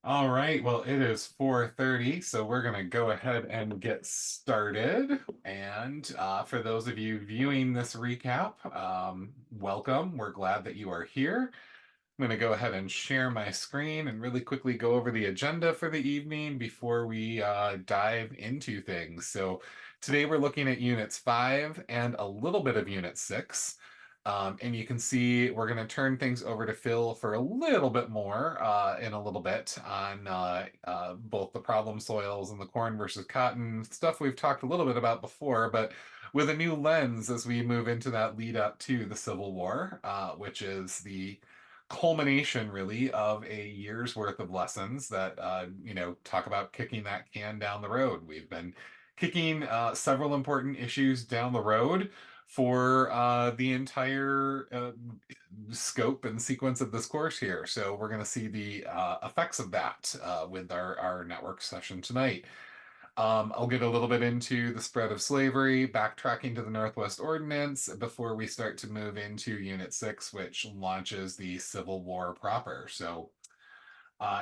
All right, well, it is 4:30, so we're going to go ahead and get started. And for those of you viewing this recap, welcome. We're glad that you are here. I'm going to go ahead and share my screen and really quickly go over the agenda for the evening before we dive into things. So today we're looking at Units 5 and a little bit of Unit 6. And you can see we're going to turn things over to Phil for a little bit more in a little bit on both the problem soils and the corn versus cotton stuff we've talked a little bit about before, but with a new lens as we move into that lead up to the Civil War, which is the culmination really of a year's worth of lessons that talk about kicking that can down the road. We've been kicking several important issues down the road for the entire scope and sequence of this course here. So we're going to see the effects of that with our network session tonight. I'll get a little bit into the spread of slavery, backtracking to the Northwest Ordinance before we start to move into Unit 6, which launches the Civil War proper. So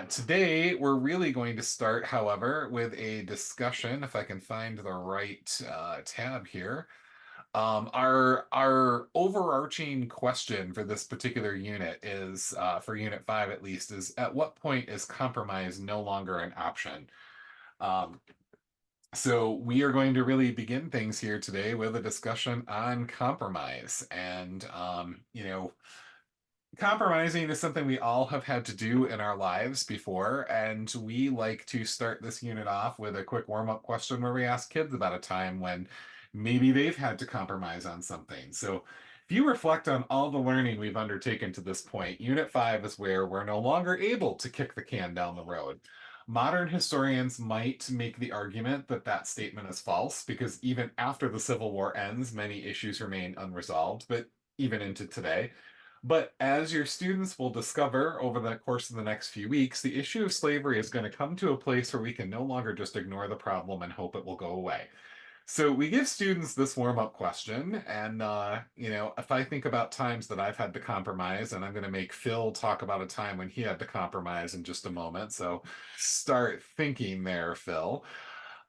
today we're really going to start, however, with a discussion, if I can find the right tab here. Our overarching question for this particular unit is, for Unit 5 at least, is at what point is compromise no longer an option? Um, so we are going to really begin things here today with a discussion on compromise. And, compromising is something we all have had to do in our lives before. And we like to start this unit off with a quick warm-up question where we ask kids about a time when maybe they've had to compromise on something. So if you reflect on all the learning we've undertaken to this point, Unit 5 is where we're no longer able to kick the can down the road. Modern historians might make the argument that that statement is false because even after the Civil War ends, many issues remain unresolved, but even into today. But as your students will discover over the course of the next few weeks, the issue of slavery is going to come to a place where we can no longer just ignore the problem and hope it will go away. So we give students this warm-up question, and if I think about times that I've had to compromise, and I'm going to make Phil talk about a time when he had to compromise in just a moment. So start thinking there, Phil.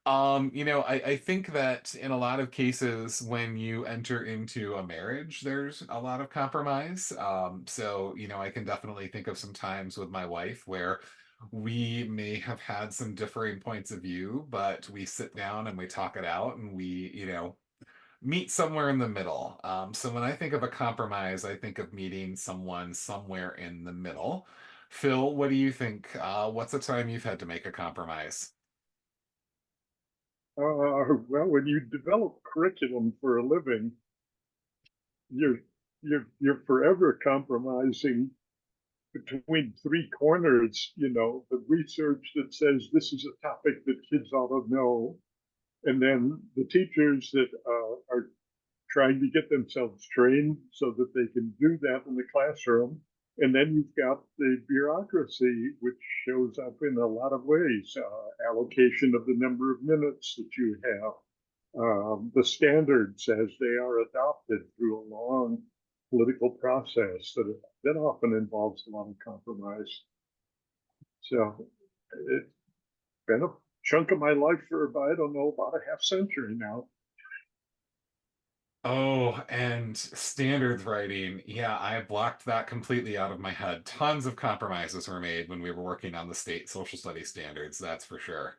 I think that in a lot of cases, when you enter into a marriage, there's a lot of compromise. I can definitely think of some times with my wife where we may have had some differing points of view, but we sit down and we talk it out and we, meet somewhere in the middle. So when I think of a compromise, I think of meeting someone somewhere in the middle. Phil, what do you think? What's a time you've had to make a compromise? Well, when you develop curriculum for a living, you're you're forever compromising between three corners. You know, the research that says this is a topic that kids ought to know, and then the teachers that are trying to get themselves trained so that they can do that in the classroom. And then you've got the bureaucracy, which shows up in a lot of ways, allocation of the number of minutes that you have, the standards as they are adopted through a long political process that often involves a lot of compromise. So it's been a chunk of my life for about, I don't know, about a half century now. Oh, and standards writing. Yeah, I blocked that completely out of my head. Tons of compromises were made when we were working on the state social studies standards, that's for sure.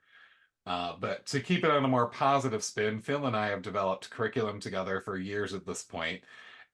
But to keep it on a more positive spin, Phil and I have developed curriculum together for years at this point,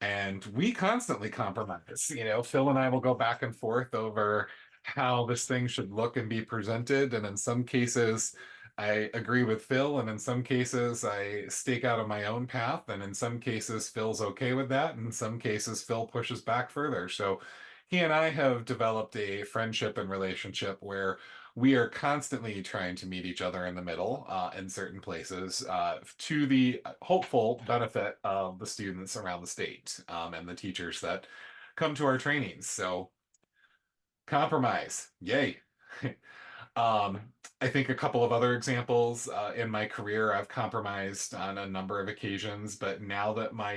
and we constantly compromise. Phil and I will go back and forth over how this thing should look and be presented, and in some cases, I agree with Phil, and in some cases, I stake out on my own path, and in some cases, Phil's okay with that, and in some cases, Phil pushes back further. So he and I have developed a friendship and relationship where we are constantly trying to meet each other in the middle in certain places to the hopeful benefit of the students around the state and the teachers that come to our trainings. So, compromise, yay. I think a couple of other examples in my career, I've compromised on a number of occasions, but now that my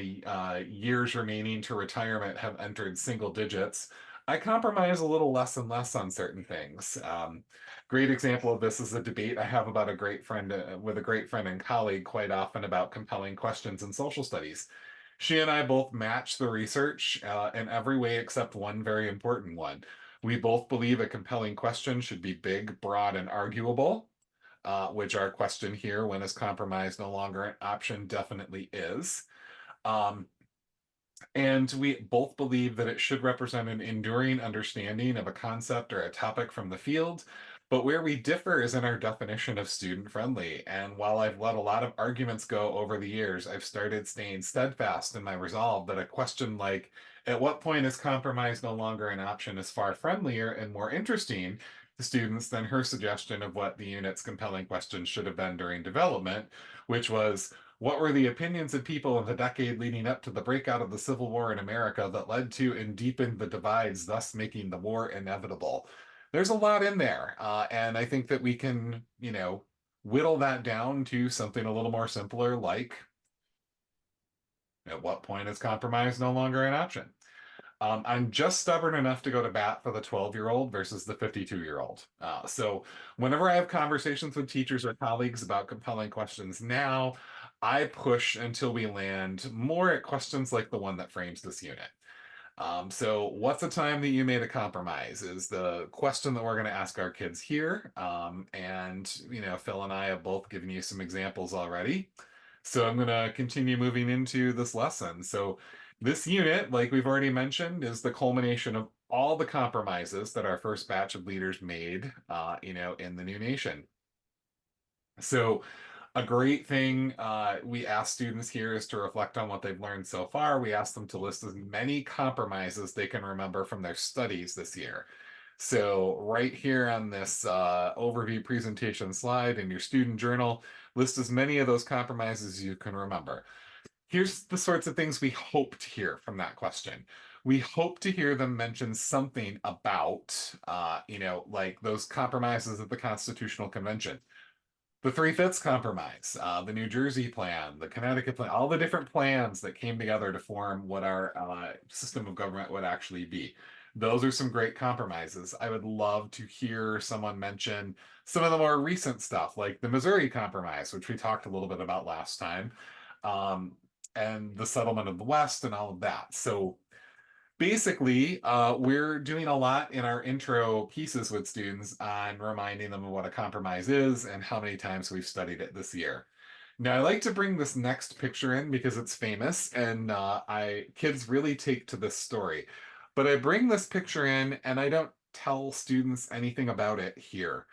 years remaining to retirement have entered single digits, I compromise a little less and less on certain things. Great example of this is a debate I have about a great friend with a great friend and colleague quite often about compelling questions in social studies. She and I both match the research in every way except one very important one. We both believe a compelling question should be big, broad, and arguable, which our question here, when is compromise no longer an option, definitely is. Um, and we both believe that it should represent an enduring understanding of a concept or a topic from the field. But where we differ is in our definition of student friendly. And while I've let a lot of arguments go over the years, I've started staying steadfast in my resolve that a question like, at what point is compromise no longer an option, is far friendlier and more interesting to students than her suggestion of what the unit's compelling question should have been during development, which was, what were the opinions of people in the decade leading up to the breakout of the Civil War in America that led to and deepened the divides, thus making the war inevitable? There's a lot in there. And I think that we can, whittle that down to something a little more simpler, like at what point is compromise no longer an option? I'm just stubborn enough to go to bat for the 12-year-old versus the 52-year-old. So whenever I have conversations with teachers or colleagues about compelling questions now, I push until we land more at questions like the one that frames this unit. So what's the time that you made a compromise is the question that we're going to ask our kids here. And, Phil and I have both given you some examples already. So I'm going to continue moving into this lesson. So this unit, like we've already mentioned, is the culmination of all the compromises that our first batch of leaders made, in the new nation. So a great thing we ask students here is to reflect on what they've learned so far. We ask them to list as many compromises they can remember from their studies this year. So right here on this overview presentation slide in your student journal, list as many of those compromises as you can remember. Here's the sorts of things we hope to hear from that question. We hope to hear them mention something about, like those compromises at the Constitutional Convention, the Three-Fifths Compromise, the New Jersey plan, the Connecticut plan, all the different plans that came together to form what our system of government would actually be. Those are some great compromises. I would love to hear someone mention some of the more recent stuff, like the Missouri Compromise, which we talked a little bit about last time, um, and the settlement of the West and all of that. So basically, we're doing a lot in our intro pieces with students on reminding them of what a compromise is and how many times we've studied it this year. Now, I like to bring this next picture in because it's famous and kids really take to this story. But I bring this picture in and I don't tell students anything about it here.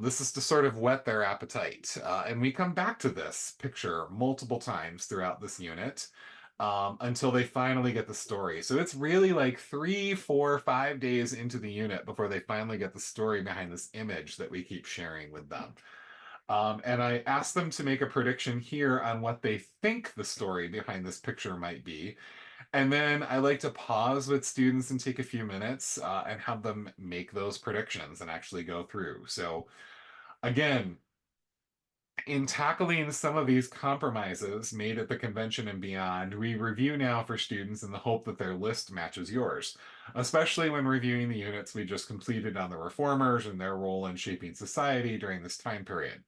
This is to sort of whet their appetite. And we come back to this picture multiple times throughout this unit until they finally get the story. So it's really like 3, 4, 5 days into the unit before they finally get the story behind this image that we keep sharing with them. And I asked them to make a prediction here on what they think the story behind this picture might be. And then I like to pause with students and take a few minutes and have them make those predictions and actually go through. So again, in tackling some of these compromises made at the convention and beyond, we review now for students in the hope that their list matches yours, especially when reviewing the units we just completed on the reformers and their role in shaping society during this time period.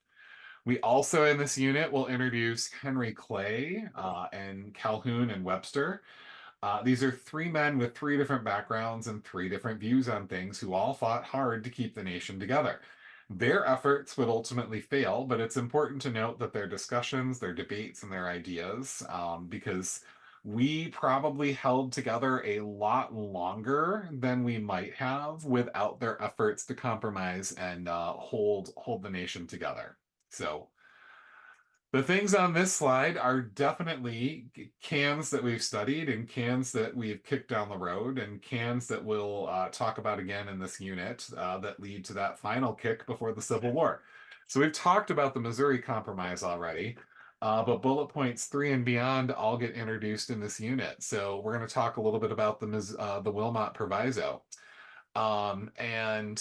We also in this unit will introduce Henry Clay and Calhoun and Webster. These are three men with three different backgrounds and three different views on things who all fought hard to keep the nation together. Their efforts would ultimately fail, but it's important to note that their discussions, their debates, and their ideas, because we probably held together a lot longer than we might have without their efforts to compromise and hold the nation together. So the things on this slide are definitely cans that we've studied and cans that we've kicked down the road and cans that we'll talk about again in this unit that lead to that final kick before the Civil War. So we've talked about the Missouri Compromise already, but bullet points 3 and beyond all get introduced in this unit. So we're going to talk a little bit about the Wilmot Proviso. And,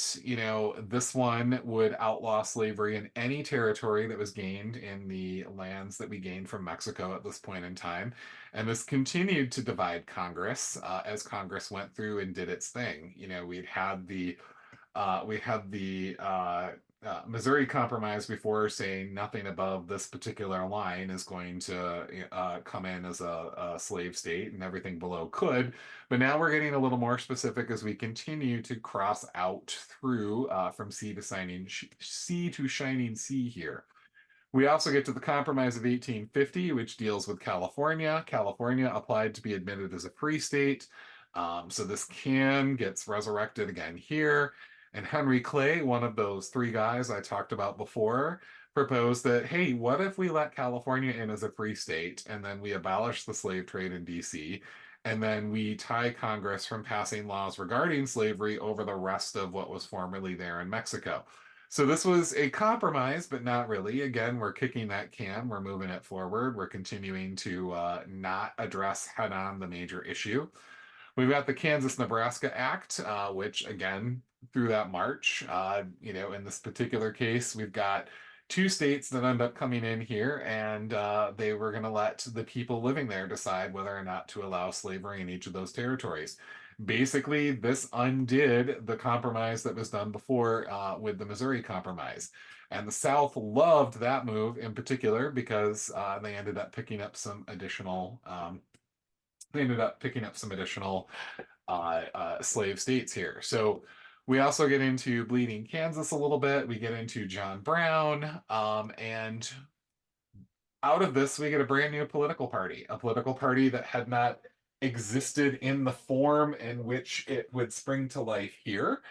this one would outlaw slavery in any territory that was gained in the lands that we gained from Mexico at this point in time. And this continued to divide Congress as Congress went through and did its thing. We had the Missouri Compromise before, saying nothing above this particular line is going to come in as a slave state, and everything below could. But now we're getting a little more specific as we continue to cross out through from sea to shining sea here. We also get to the Compromise of 1850, which deals with California. California applied to be admitted as a free state. So this can gets resurrected again here. And Henry Clay, one of those three guys I talked about before, proposed that, hey, what if we let California in as a free state and then we abolish the slave trade in DC, and then we tie Congress from passing laws regarding slavery over the rest of what was formerly there in Mexico. So this was a compromise, but not really. Again, we're kicking that can, we're moving it forward, we're continuing to not address head on the major issue. We've got the Kansas-Nebraska Act, which again, through that march, in this particular case, we've got two states that end up coming in here, and they were going to let the people living there decide whether or not to allow slavery in each of those territories. Basically, this undid the compromise that was done before with the Missouri Compromise. And the South loved that move in particular because they ended up picking up some additional slave states here. So we also get into Bleeding Kansas a little bit. We get into John Brown, and out of this, we get a brand new a political party that had not existed in the form in which it would spring to life here.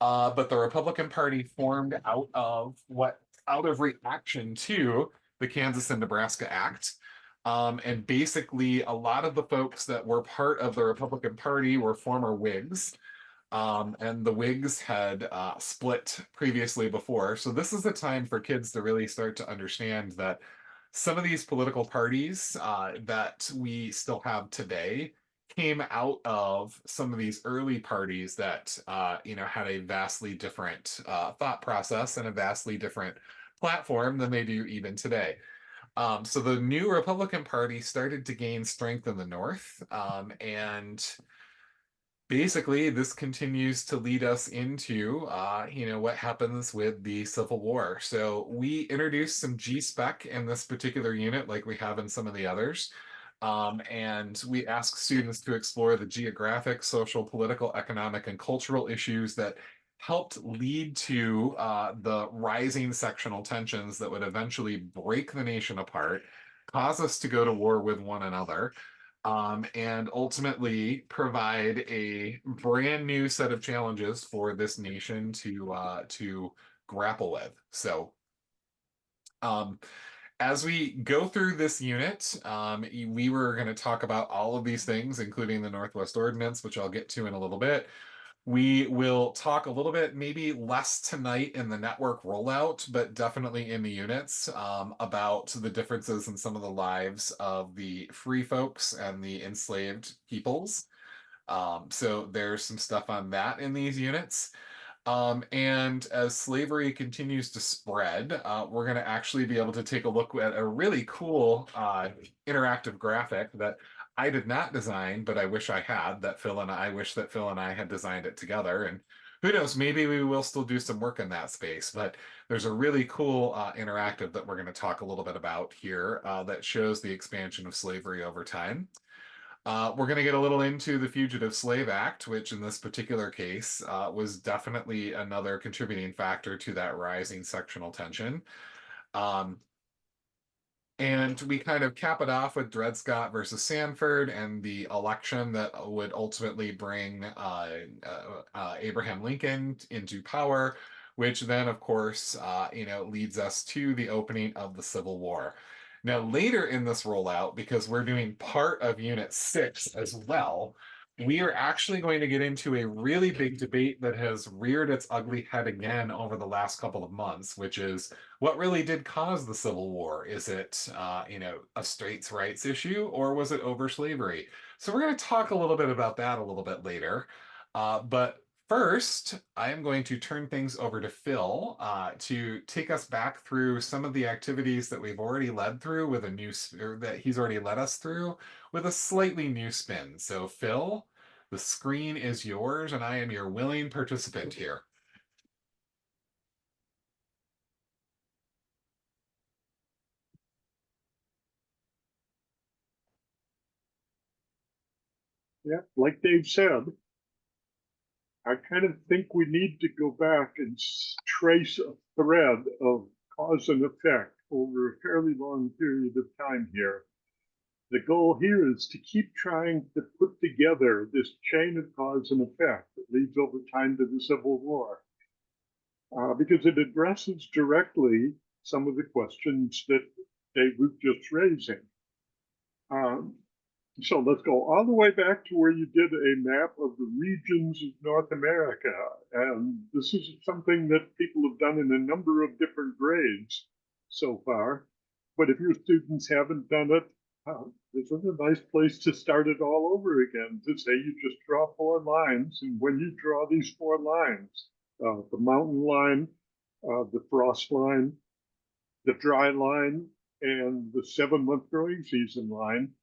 But the Republican Party formed out of reaction to the Kansas and Nebraska Act. And basically, a lot of the folks that were part of the Republican Party were former Whigs. And the Whigs had split previously before. So this is the time for kids to really start to understand that some of these political parties that we still have today came out of some of these early parties that had a vastly different thought process and a vastly different platform than they do even today. So the new Republican Party started to gain strength in the North, and basically this continues to lead us into what happens with the Civil War. So we introduced some G-spec in this particular unit like we have in some of the others. And we ask students to explore the geographic, social, political, economic, and cultural issues that helped lead to the rising sectional tensions that would eventually break the nation apart, cause us to go to war with one another, and ultimately provide a brand new set of challenges for this nation to grapple with. So, um, as we go through this unit, we were going to talk about all of these things, including the Northwest Ordinance, which I'll get to in a little bit. We will talk a little bit, maybe less tonight in the network rollout, but definitely in the units about the differences in some of the lives of the free folks and the enslaved peoples. So there's some stuff on that in these units. And as slavery continues to spread, we're going to actually be able to take a look at a really cool interactive graphic that I did not design, but I wish I had, I wish that Phil and I had designed it together. And who knows, maybe we will still do some work in that space. But there's a really cool interactive that we're going to talk a little bit about here that shows the expansion of slavery over time. We're going to get a little into the Fugitive Slave Act, which in this particular case was definitely another contributing factor to that rising sectional tension. Um, and we kind of cap it off with Dred Scott versus Sanford and the election that would ultimately bring Abraham Lincoln into power, which then, of course, leads us to the opening of the Civil War. Now, later in this rollout, because we're doing part of Unit 6 as well, we are actually going to get into a really big debate that has reared its ugly head again over the last couple of months, which is what really did cause the Civil War? Is it, a states' rights issue, or was it over slavery? So we're going to talk a little bit about that a little bit later. But First, I am going to turn things over to Phil to take us back through some of the activities that we've already led through with a or that he's already led us through with a slightly new spin. So, Phil, the screen is yours, and I am your willing participant here. Yeah, like Dave said, I kind of think we need to go back and trace a thread of cause and effect over a fairly long period of time here. The goal here is to keep trying to put together this chain of cause and effect that leads over time to the Civil War, because it addresses directly some of the questions that Dave was just raising. Um, so let's go all the way back to where you did a map of the regions of North America. And this is something that people have done in a number of different grades so far. But if your students haven't done it, this is a nice place to start it all over again, to say you just draw 4 lines. And when you draw these 4 lines, the mountain line, the frost line, the dry line, and the 7-month growing season line,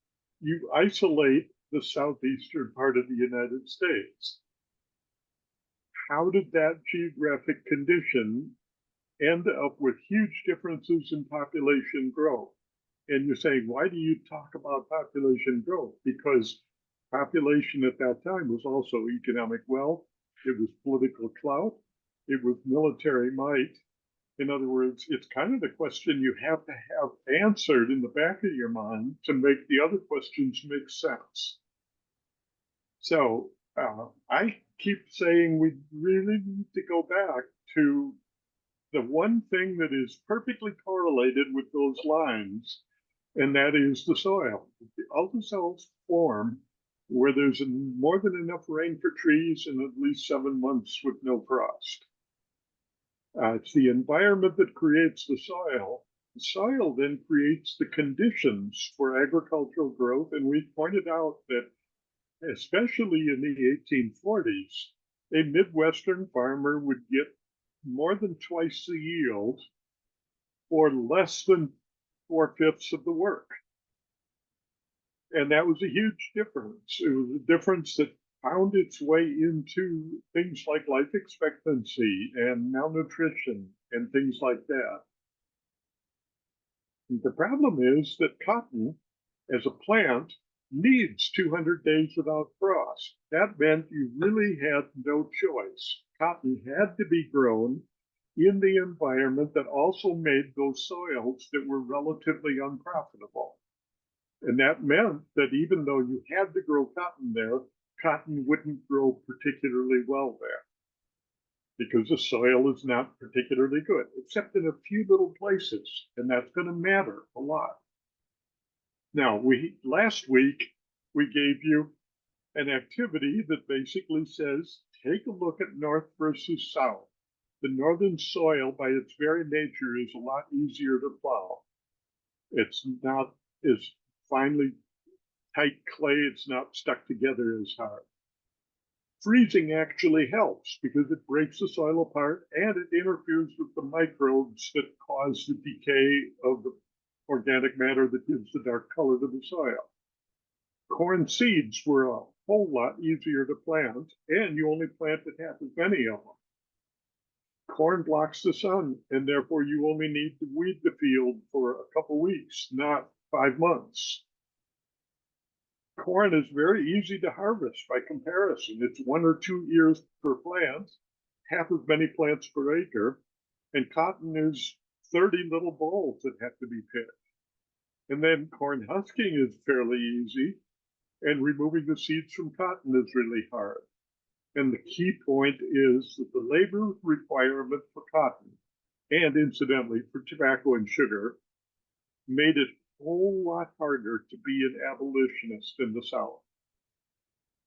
you isolate the southeastern part of the United States. How did that geographic condition end up with huge differences in population growth? And you're saying, why do you talk about population growth? Because population at that time was also economic wealth, it was political clout, it was military might. In other words, it's kind of the question you have to have answered in the back of your mind to make the other questions make sense. So I keep saying we really need to go back to the one thing that is perfectly correlated with those lines, and that is the soil. The ulticells form where there's more than enough rain for trees and at least 7 months with no frost. It's the environment that creates the soil. The soil then creates the conditions for agricultural growth. And we pointed out that, especially in the 1840s, a Midwestern farmer would get more than twice the yield for less than 4/5 of the work. And that was a huge difference. It was a difference that found its way into things like life expectancy and malnutrition and things like that. And the problem is that cotton, as a plant, needs 200 days without frost. That meant you really had no choice. Cotton had to be grown in the environment that also made those soils that were relatively unprofitable. And that meant that even though you had to grow cotton there, cotton wouldn't grow particularly well there because the soil is not particularly good, except in a few little places, and that's going to matter a lot. Now, last week we gave you an activity that basically says take a look at north versus south. The northern soil, by its very nature, is a lot easier to plow. It's not as finely tight clay, it's not stuck together as hard. Freezing actually helps because it breaks the soil apart and it interferes with the microbes that cause the decay of the organic matter that gives the dark color to the soil. Corn seeds were a whole lot easier to plant, and you only planted half as many of them. Corn blocks the sun, and therefore you only need to weed the field for a couple weeks, not 5 months. Corn is very easy to harvest by comparison. It's 1 or 2 ears per plant, half as many plants per acre, and cotton is 30 little bolls that have to be picked. And then corn husking is fairly easy, and removing the seeds from cotton is really hard. And the key point is that the labor requirement for cotton, and incidentally for tobacco and sugar, made it a whole lot harder to be an abolitionist in the South.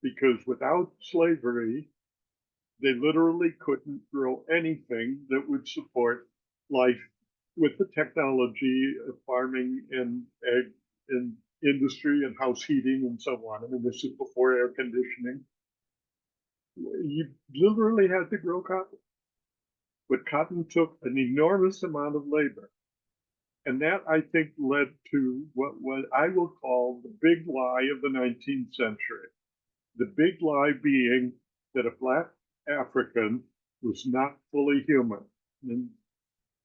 Because without slavery, they literally couldn't grow anything that would support life with the technology of farming and ag and industry and house heating and so on. I mean, this is before air conditioning. You literally had to grow cotton, but cotton took an enormous amount of labor. And that, I think, led to what I will call the big lie of the 19th century. The big lie being that a Black African was not fully human. And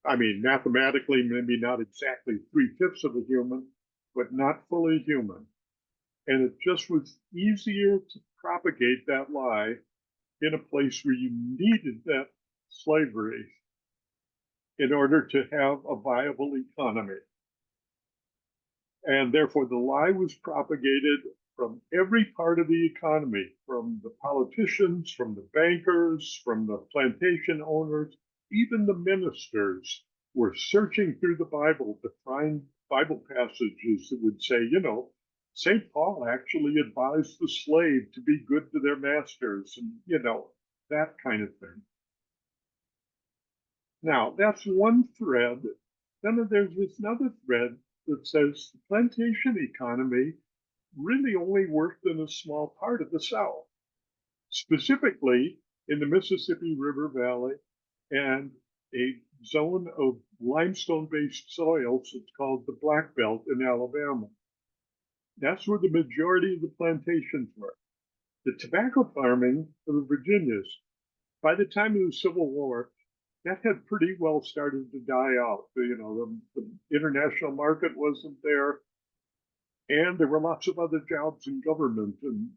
I mean, mathematically, maybe not exactly three-fifths of a human, but not fully human. And it just was easier to propagate that lie in a place where you needed that slavery in order to have a viable economy. And therefore, the lie was propagated from every part of the economy, from the politicians, from the bankers, from the plantation owners, even the ministers were searching through the Bible to find Bible passages that would say, St. Paul actually advised the slave to be good to their masters, and, that kind of thing. Now, that's one thread. Then there's this another thread that says the plantation economy really only worked in a small part of the South, specifically in the Mississippi River Valley and a zone of limestone-based soils that's called the Black Belt in Alabama. That's where the majority of the plantations were. The tobacco farming of the Virginias, by the time of the Civil War, that had pretty well started to die out. The international market wasn't there, and there were lots of other jobs in government and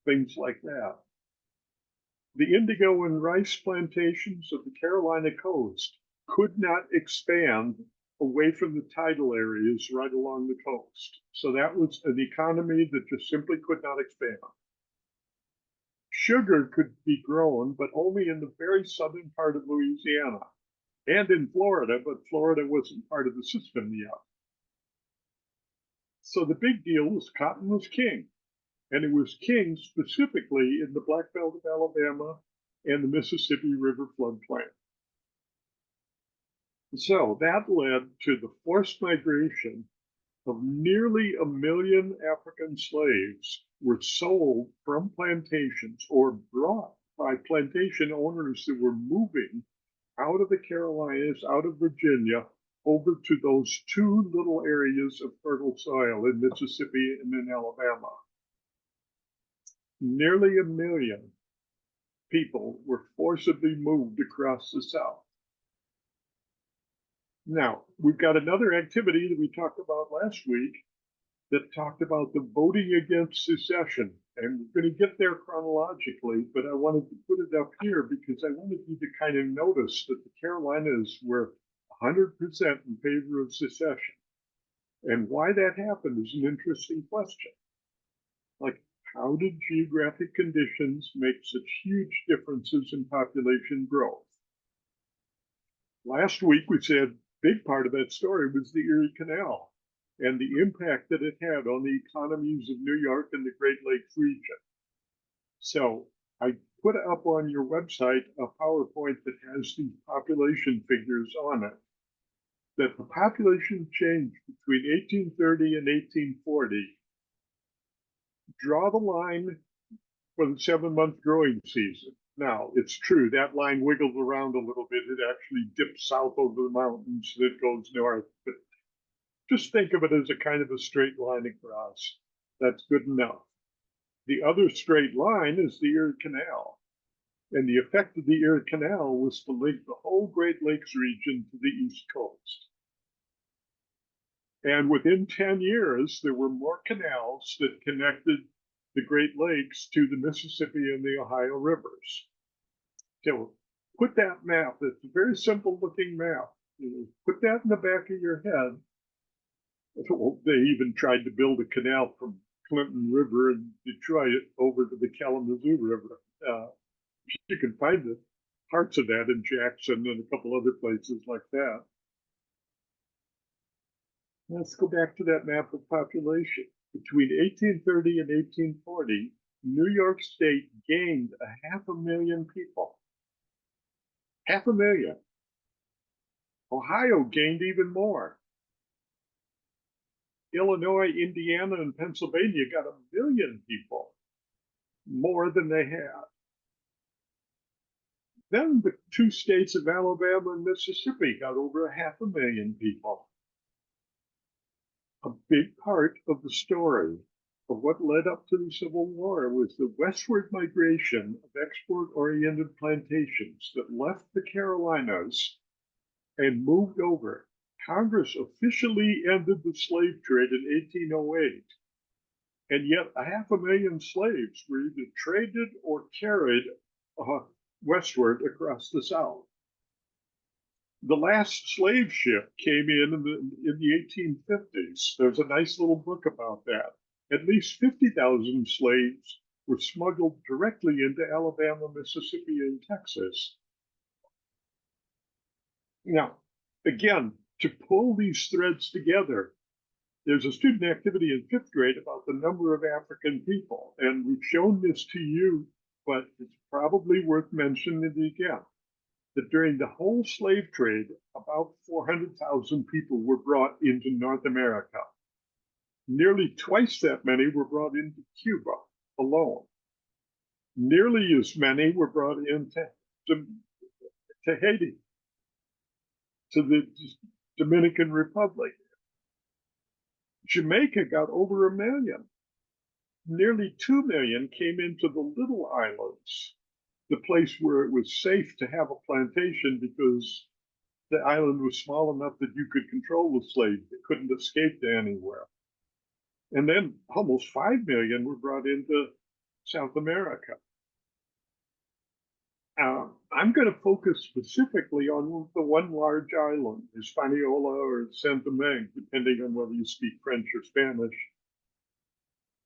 things like that. The indigo and rice plantations of the Carolina coast could not expand away from the tidal areas right along the coast. So that was an economy that just simply could not expand. Sugar could be grown, but only in the very southern part of Louisiana and in Florida, but Florida wasn't part of the system yet. So the big deal was cotton was king, and it was king specifically in the Black Belt of Alabama and the Mississippi River floodplain. So that led to the forced migration of nearly 1 million African slaves were sold from plantations or brought by plantation owners that were moving out of the Carolinas, out of Virginia, over to those two little areas of fertile soil in Mississippi and in Alabama. Nearly 1 million people were forcibly moved across the South. Now, we've got another activity that we talked about last week that talked about the voting against secession. And we're going to get there chronologically, but I wanted to put it up here because I wanted you to kind of notice that the Carolinas were 100% in favor of secession. And why that happened is an interesting question. Like, how did geographic conditions make such huge differences in population growth? Last week we said a big part of that story was the Erie Canal and the impact that it had on the economies of New York and the Great Lakes region. So I put up on your website a PowerPoint that has these population figures on it. That the population changed between 1830 and 1840. Draw the line for the 7-month growing season. Now, it's true, that line wiggles around a little bit. It actually dips south over the mountains and it goes north. But just think of it as a kind of a straight line across. That's good enough. The other straight line is the Erie Canal. And the effect of the Erie Canal was to link the whole Great Lakes region to the East Coast. And within 10 years, there were more canals that connected the Great Lakes to the Mississippi and the Ohio rivers. So put that map, it's a very simple looking map. Put that in the back of your head. Well, they even tried to build a canal from Clinton River in Detroit over to the Kalamazoo River. You can find the parts of that in Jackson and a couple other places like that. Let's go back to that map of population. Between 1830 and 1840, New York State gained 500,000 people. 500,000. Ohio gained even more. Illinois, Indiana, and Pennsylvania got 1 million people, more than they had. Then the two states of Alabama and Mississippi got over 500,000 people. A big part of the story of what led up to the Civil War was the westward migration of export-oriented plantations that left the Carolinas and moved over. Congress officially ended the slave trade in 1808, and yet 500,000 slaves were either traded or carried westward across the South. The last slave ship came in the 1850s. There's a nice little book about that. At least 50,000 slaves were smuggled directly into Alabama, Mississippi, and Texas. Now, again, to pull these threads together, there's a student activity in 5th grade about the number of African people, and we've shown this to you, but it's probably worth mentioning it again, that during the whole slave trade, about 400,000 people were brought into North America. Nearly twice that many were brought into Cuba alone. Nearly as many were brought into Haiti, to the Dominican Republic. Jamaica got over 1 million. Nearly 2 million came into the little islands, the place where it was safe to have a plantation because the island was small enough that you could control the slaves. They couldn't escape to anywhere. And then almost 5 million were brought into South America. I'm going to focus specifically on the one large island, Hispaniola or Saint Domingue, depending on whether you speak French or Spanish.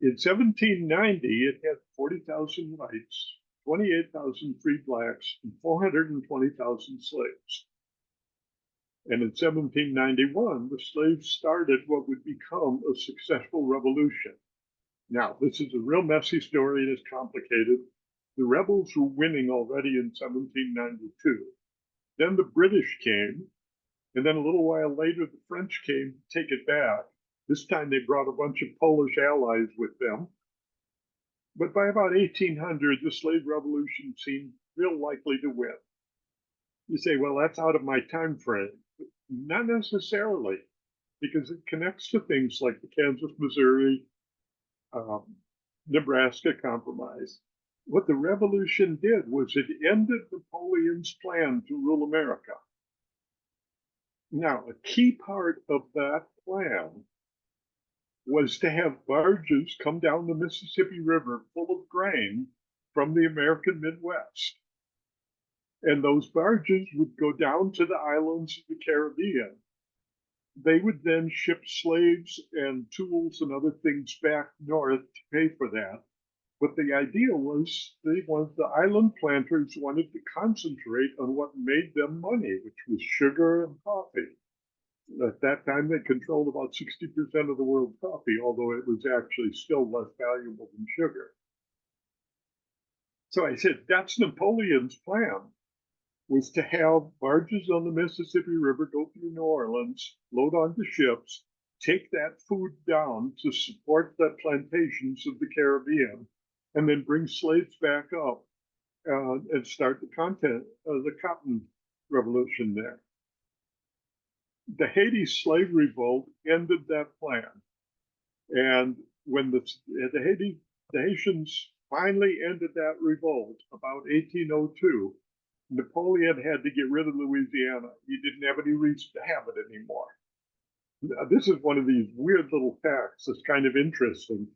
In 1790, it had 40,000 whites, 28,000 free blacks, and 420,000 slaves. And in 1791, the slaves started what would become a successful revolution. Now, this is a real messy story and it's complicated. The rebels were winning already in 1792. Then the British came, and then a little while later, the French came to take it back. This time they brought a bunch of Polish allies with them. But by about 1800, the slave revolution seemed real likely to win. You say, well, that's out of my time frame. Not necessarily, because it connects to things like the Kansas-Missouri, Nebraska Compromise. What the revolution did was it ended Napoleon's plan to rule America. Now, a key part of that plan was to have barges come down the Mississippi River full of grain from the American Midwest. And those barges would go down to the islands of the Caribbean. They would then ship slaves and tools and other things back north to pay for that. But the idea was the island planters wanted to concentrate on what made them money, which was sugar and coffee. At that time, they controlled about 60% of the world's coffee, although it was actually still less valuable than sugar. So I said, that's Napoleon's plan, was to have barges on the Mississippi River go through New Orleans, load onto ships, take that food down to support the plantations of the Caribbean, and then bring slaves back up and start the cotton revolution there. The Haiti slave revolt ended that plan. And when the Haitians finally ended that revolt about 1802, Napoleon had to get rid of Louisiana. He didn't have any reason to have it anymore. This is one of these weird little facts that's kind of interesting.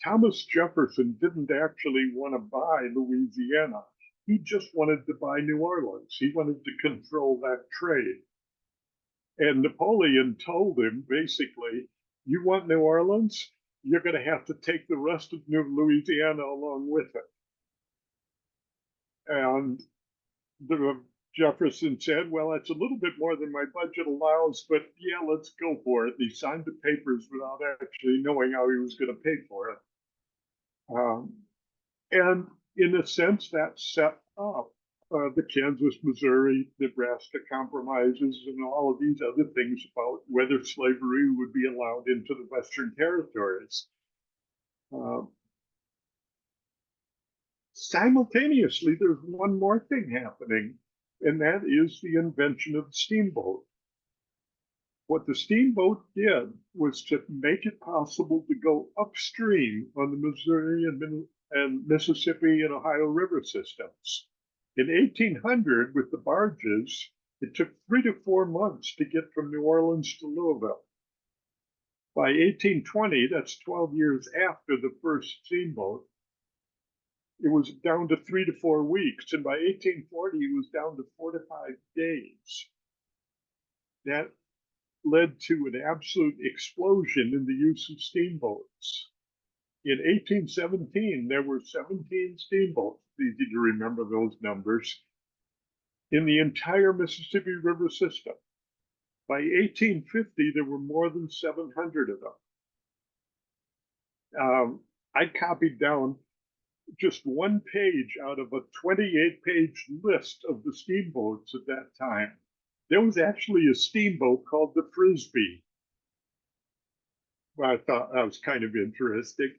Thomas Jefferson didn't actually want to buy Louisiana. He just wanted to buy New Orleans. He wanted to control that trade. And Napoleon told him, basically, you want New Orleans? You're going to have to take the rest of New Louisiana along with it. And Jefferson said, well, that's a little bit more than my budget allows, but yeah, let's go for it. And he signed the papers without actually knowing how he was going to pay for it. And in a sense, that set up the Kansas-Missouri, Nebraska compromises and all of these other things about whether slavery would be allowed into the Western territories. Simultaneously, there's one more thing happening, and that is the invention of the steamboat. What the steamboat did was to make it possible to go upstream on the Missouri and Mississippi and Ohio river systems. In 1800, with the barges, it took 3 to 4 months to get from New Orleans to Louisville. By 1820, that's 12 years after the first steamboat, it was down to 3 to 4 weeks. And by 1840, it was down to 4 to 5 days. That led to an absolute explosion in the use of steamboats. In 1817, there were 17 steamboats, it's easy to remember those numbers, in the entire Mississippi River system. By 1850, there were more than 700 of them. I copied down just one page out of a 28-page list of the steamboats at that time. There was actually a steamboat called the Frisbee. Well, I thought that was kind of interesting.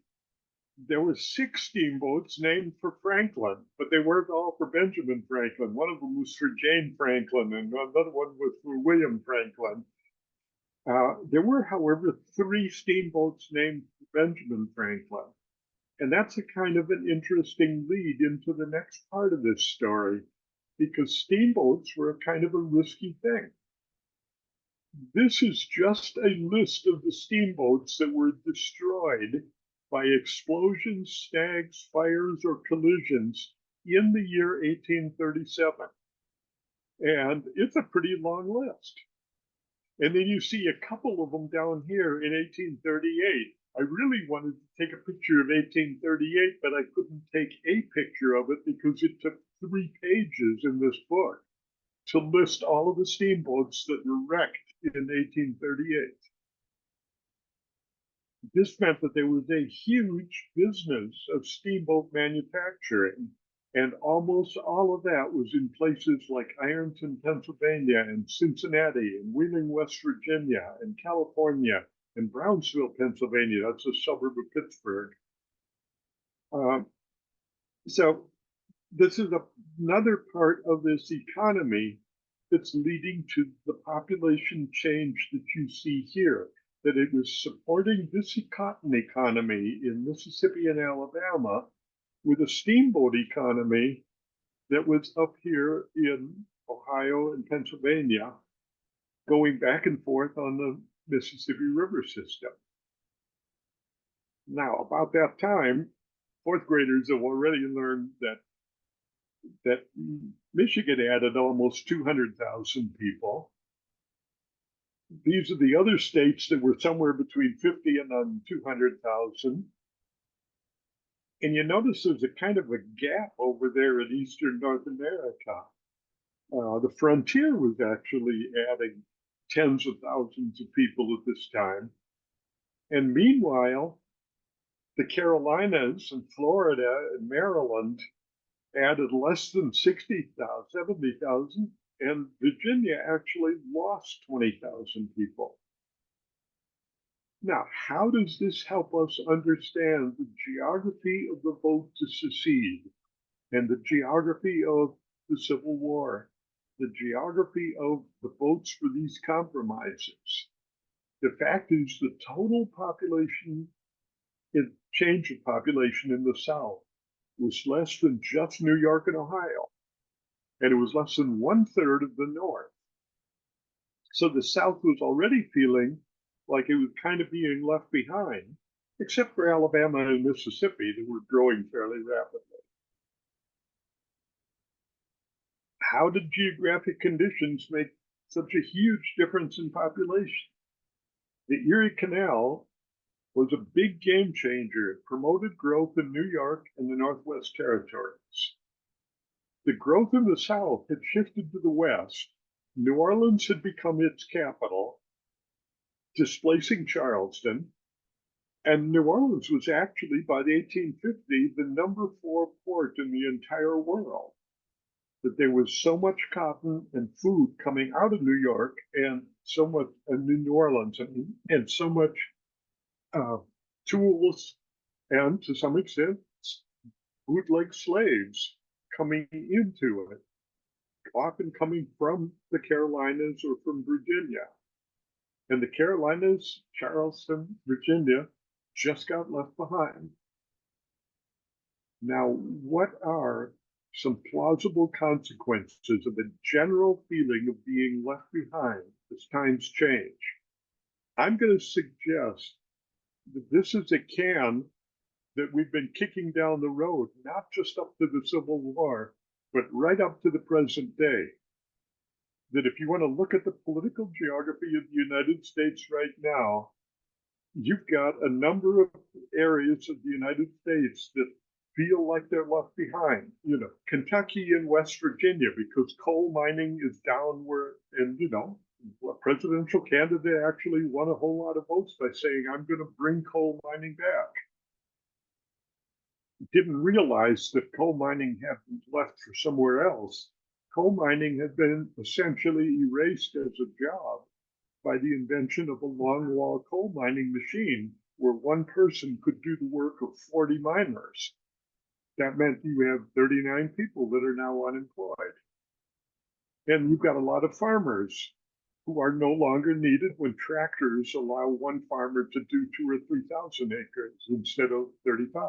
There were 6 steamboats named for Franklin, but they weren't all for Benjamin Franklin. One of them was for Jane Franklin, and another one was for William Franklin. There were, however, 3 steamboats named for Benjamin Franklin. And that's a kind of an interesting lead into the next part of this story, because steamboats were a kind of a risky thing. This is just a list of the steamboats that were destroyed by explosions, snags, fires, or collisions in the year 1837. And it's a pretty long list. And then you see a couple of them down here in 1838. I really wanted to take a picture of 1838, but I couldn't take a picture of it because it took 3 pages in this book to list all of the steamboats that were wrecked in 1838. This meant that there was a huge business of steamboat manufacturing, and almost all of that was in places like Ironton, Pennsylvania, and Cincinnati, and Wheeling, West Virginia, and California, and Brownsville, Pennsylvania. That's a suburb of Pittsburgh. So this is another part of this economy that's leading to the population change that you see here, that it was supporting this cotton economy in Mississippi and Alabama with a steamboat economy that was up here in Ohio and Pennsylvania, going back and forth on the Mississippi River system. Now, about that time, 4th graders have already learned that Michigan added almost 200,000 people. These are the other states that were somewhere between 50 and 200,000. And you notice there's a kind of a gap over there in eastern North America. The frontier was actually adding tens of thousands of people at this time. And meanwhile, the Carolinas and Florida and Maryland added less than 60,000, 70,000, and Virginia actually lost 20,000 people. Now, how does this help us understand the geography of the vote to secede and the geography of the Civil War, the geography of the votes for these compromises? The fact is the total population, change of population in the South was less than just New York and Ohio, and it was less than 1/3 of the North. So the South was already feeling like it was kind of being left behind, except for Alabama and Mississippi that were growing fairly rapidly. How did geographic conditions make such a huge difference in population? The Erie Canal was a big game changer. It promoted growth in New York and the Northwest Territories. The growth in the South had shifted to the West. New Orleans had become its capital, displacing Charleston. And New Orleans was actually, by the 1850s, the number 4 port in the entire world. That there was so much cotton and food coming out of New York and so much in New Orleans and so much tools and to some extent bootleg slaves coming into it, often coming from the Carolinas or from Virginia. And the Carolinas, Charleston, Virginia, just got left behind. Now, what are some plausible consequences of a general feeling of being left behind as times change? I'm going to suggest that this is a can that we've been kicking down the road, not just up to the Civil War, but right up to the present day. That if you want to look at the political geography of the United States right now, you've got a number of areas of the United States that feel like they're left behind. You know, Kentucky and West Virginia, because coal mining is down where, and you know, a presidential candidate actually won a whole lot of votes by saying, I'm going to bring coal mining back. Didn't realize that coal mining had been left for somewhere else. Coal mining had been essentially erased as a job by the invention of a longwall coal mining machine where one person could do the work of 40 miners. That meant you have 39 people that are now unemployed. And you've got a lot of farmers who are no longer needed when tractors allow one farmer to do 2 or 3,000 acres instead of 35.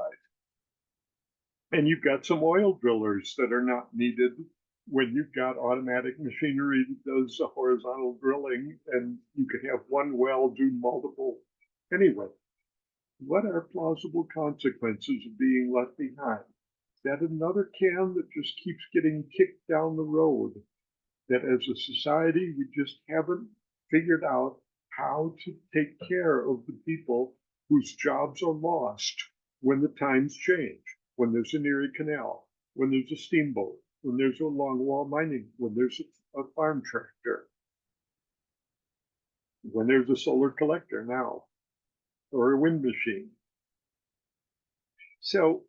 And you've got some oil drillers that are not needed when you've got automatic machinery that does a horizontal drilling and you can have one well do multiple. Anyway, what are plausible consequences of being left behind? Is that another can that just keeps getting kicked down the road? That as a society, we just haven't figured out how to take care of the people whose jobs are lost when the times change, when there's an Erie Canal, when there's a steamboat, when there's a longwall mining, when there's a farm tractor, when there's a solar collector now, or a wind machine. So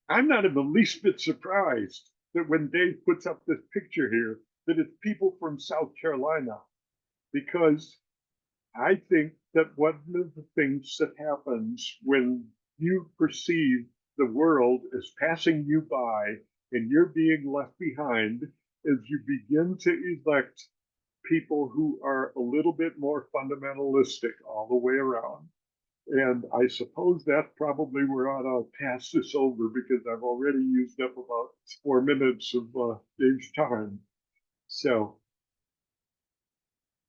I'm not in the least bit surprised that when Dave puts up this picture here, that it's people from South Carolina, because I think that one of the things that happens when you perceive the world as passing you by and you're being left behind is you begin to elect people who are a little bit more fundamentalistic all the way around. And I suppose that's probably where I'll pass this over because I've already used up about 4 minutes of Dave's time. So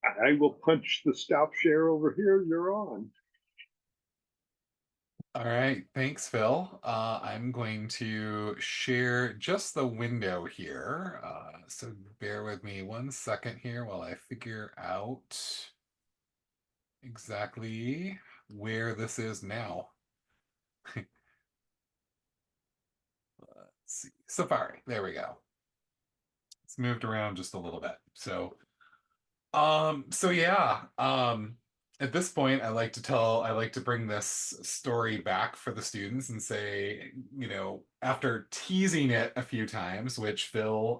I will punch the stop share over here. You're on. All right, thanks, Phil. I'm going to share just the window here. So bear with me 1 second here while I figure out exactly where this is now. Let's see. Safari. There we go. It's moved around just a little bit. So yeah, at this point, I like to bring this story back for the students and say, after teasing it a few times, which Phil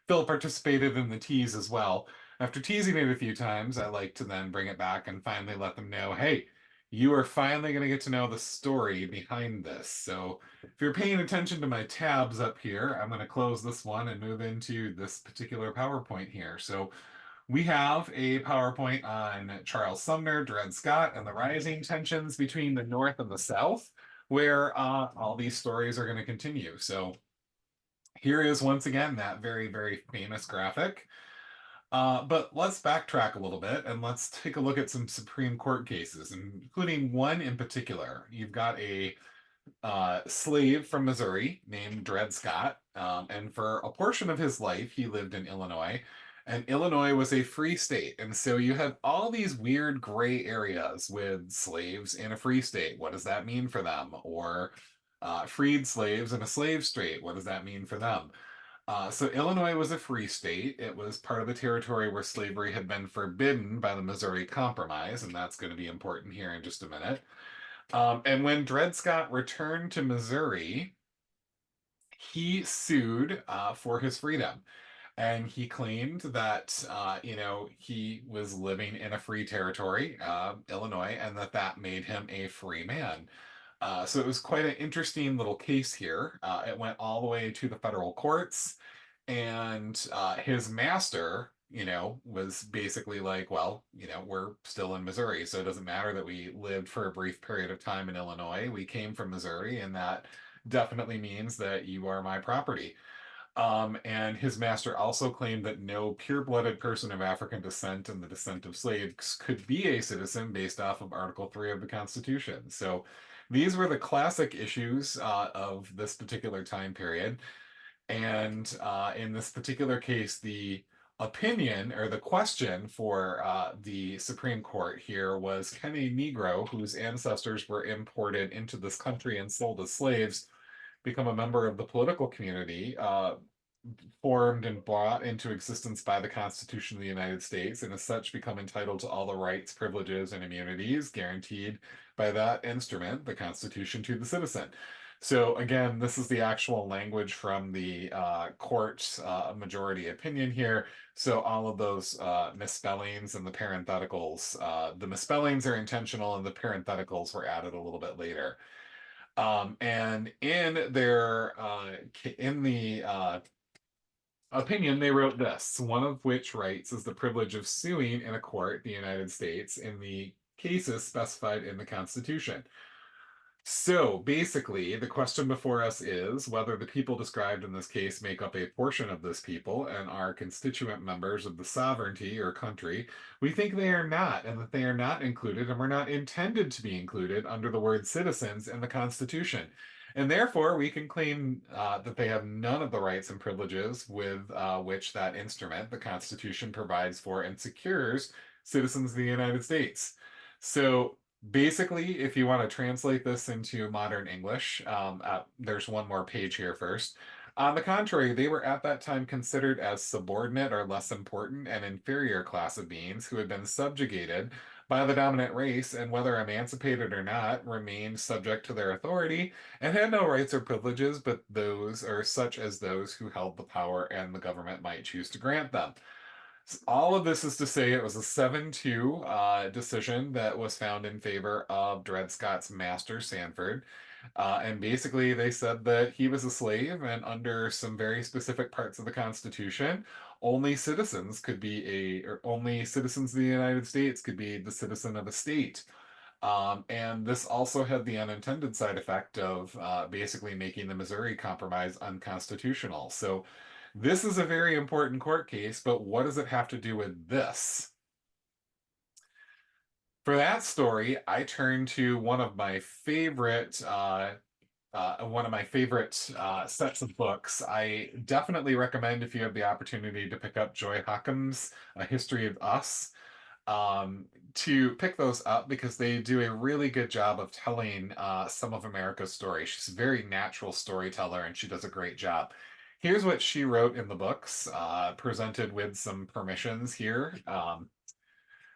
participated in the tease as well. After teasing it a few times, I like to then bring it back and finally let them know, hey, you are finally going to get to know the story behind this. So if you're paying attention to my tabs up here, I'm going to close this one and move into this particular PowerPoint here. So we have a PowerPoint on Charles Sumner, Dred Scott, and the rising tensions between the North and the South, where all these stories are going to continue. So here is once again that very, very famous graphic. But let's backtrack a little bit and let's take a look at some Supreme Court cases, including one in particular. You've got a slave from Missouri named Dred Scott. And for a portion of his life, he lived in Illinois. And Illinois was a free state. And so you have all these weird gray areas with slaves in a free state. What does that mean for them? Or freed slaves in a slave state. What does that mean for them? So Illinois was a free state. It was part of the territory where slavery had been forbidden by the Missouri Compromise, and that's going to be important here in just a minute. And when Dred Scott returned to Missouri, he sued for his freedom. And he claimed that, he was living in a free territory, Illinois, and that made him a free man. So it was quite an interesting little case here. It went all the way to the federal courts, and his master, was basically like, well, we're still in Missouri, so it doesn't matter that we lived for a brief period of time in Illinois. We came from Missouri, and that definitely means that you are my property. And his master also claimed that no pure-blooded person of African descent and the descent of slaves could be a citizen based off of Article 3 of the Constitution. So these were the classic issues of this particular time period. And in this particular case, the opinion or the question for the Supreme Court here was, can a Negro whose ancestors were imported into this country and sold as slaves become a member of the political community formed and brought into existence by the Constitution of the United States, and as such become entitled to all the rights, privileges, and immunities guaranteed by that instrument, the Constitution, to the citizen. So again, this is the actual language from the court's majority opinion here. So all of those misspellings and the parentheticals, the misspellings are intentional, and the parentheticals were added a little bit later. And in the opinion, they wrote this: one of which rights is the privilege of suing in a court, the United States, in the cases specified in the Constitution. So basically, the question before us is whether the people described in this case make up a portion of this people and are constituent members of the sovereignty or country. We think they are not, and that they are not included and were not intended to be included under the word citizens in the Constitution. And therefore, we can claim that they have none of the rights and privileges with which that instrument, the Constitution, provides for and secures citizens of the United States. So basically, if you want to translate this into modern English, there's one more page here first. On the contrary, they were at that time considered as subordinate or less important and inferior class of beings who had been subjugated by the dominant race and, whether emancipated or not, remained subject to their authority and had no rights or privileges but those or such as those who held the power and the government might choose to grant them. All of this is to say it was a 7-2 decision that was found in favor of Dred Scott's master, Sanford. And basically, they said that he was a slave, and under some very specific parts of the Constitution, only citizens of the United States could be the citizen of a state. And this also had the unintended side effect of basically making the Missouri Compromise unconstitutional. So this is a very important court case, but what does it have to do with this? For that story, I turn to one of my favorite sets of books. I definitely recommend, if you have the opportunity to pick up Joy Hockham's A History of Us, to pick those up because they do a really good job of telling some of America's story. She's a very natural storyteller, and she does a great job. Here's what she wrote in the books, presented with some permissions here.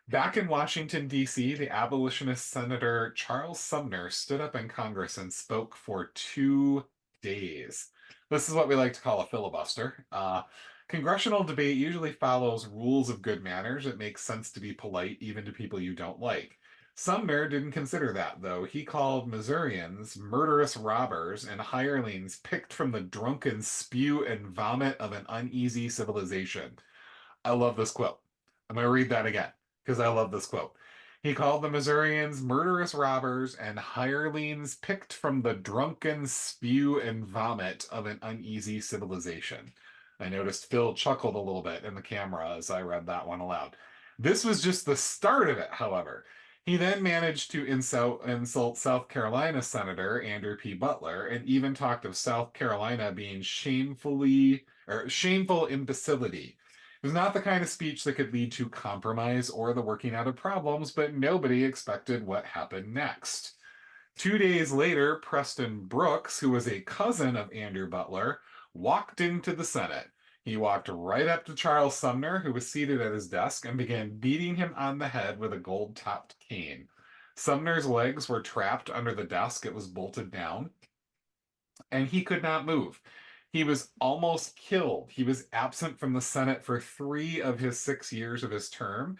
Back in Washington, D.C., the abolitionist Senator Charles Sumner stood up in Congress and spoke for 2 days. This is what we like to call a filibuster. Congressional debate usually follows rules of good manners. It makes sense to be polite even to people you don't like. Sumner didn't consider that, though. He called Missourians murderous robbers and hirelings picked from the drunken spew and vomit of an uneasy civilization. I love this quote. I'm going to read that again because I love this quote. He called the Missourians murderous robbers and hirelings picked from the drunken spew and vomit of an uneasy civilization. I noticed Phil chuckled a little bit in the camera as I read that one aloud. This was just the start of it, however. He then managed to insult South Carolina Senator Andrew P. Butler and even talked of South Carolina being shameful imbecility. It was not the kind of speech that could lead to compromise or the working out of problems, but nobody expected what happened next. 2 days later, Preston Brooks, who was a cousin of Andrew Butler, walked into the Senate. He walked right up to Charles Sumner, who was seated at his desk, and began beating him on the head with a gold-topped cane. Sumner's legs were trapped under the desk. It was bolted down, and he could not move. He was almost killed. He was absent from the Senate for 3 of his 6 years of his term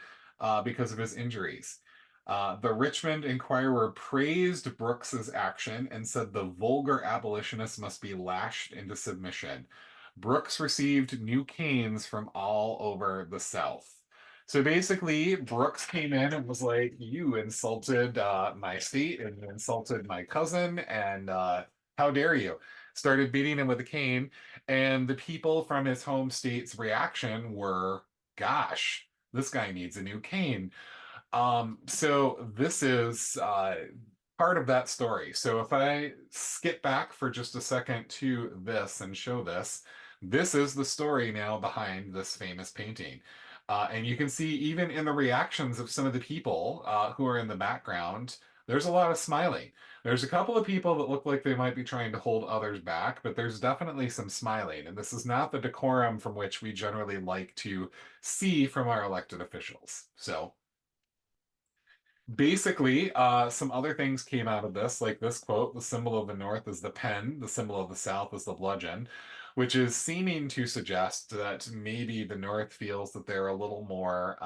because of his injuries. The Richmond Inquirer praised Brooks's action and said the vulgar abolitionist must be lashed into submission. Brooks received new canes from all over the South. So basically, Brooks came in and was like, "You insulted my state and you insulted my cousin, and how dare you?" Started beating him with a cane, and the people from his home state's reaction were, "Gosh, this guy needs a new cane." So this is part of that story. So if I skip back for just a second to this and show this, this is the story now behind this famous painting. And you can see even in the reactions of some of the people who are in the background, there's a lot of smiling. There's a couple of people that look like they might be trying to hold others back, but there's definitely some smiling. And this is not the decorum from which we generally like to see from our elected officials. So basically, some other things came out of this, like this quote: the symbol of the North is the pen, the symbol of the South is the bludgeon, which is seeming to suggest that maybe the North feels that they're a little more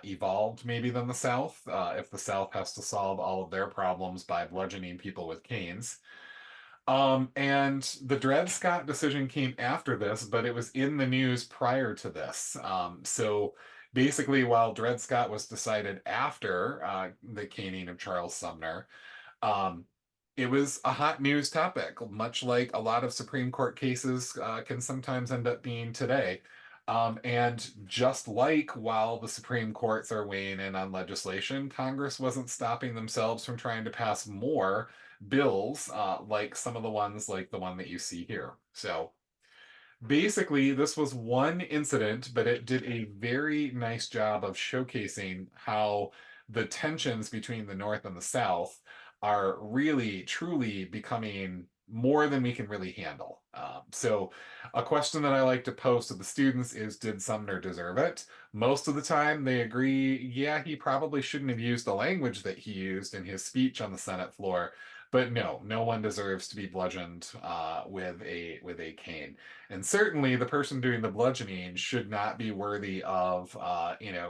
evolved maybe than the South, if the South has to solve all of their problems by bludgeoning people with canes. And the Dred Scott decision came after this, but it was in the news prior to this. So basically, while Dred Scott was decided after the caning of Charles Sumner, um, it was a hot news topic, much like a lot of Supreme Court cases can sometimes end up being today. And just like while the Supreme Courts are weighing in on legislation, Congress wasn't stopping themselves from trying to pass more bills, like some of the ones like the one that you see here. So basically, this was one incident, but it did a very nice job of showcasing how the tensions between the North and the South are really, truly becoming more than we can really handle. So, a question that I like to pose to the students is: did Sumner deserve it? Most of the time, they agree, yeah, he probably shouldn't have used the language that he used in his speech on the Senate floor. But no, no one deserves to be bludgeoned with a cane. And certainly the person doing the bludgeoning should not be worthy of,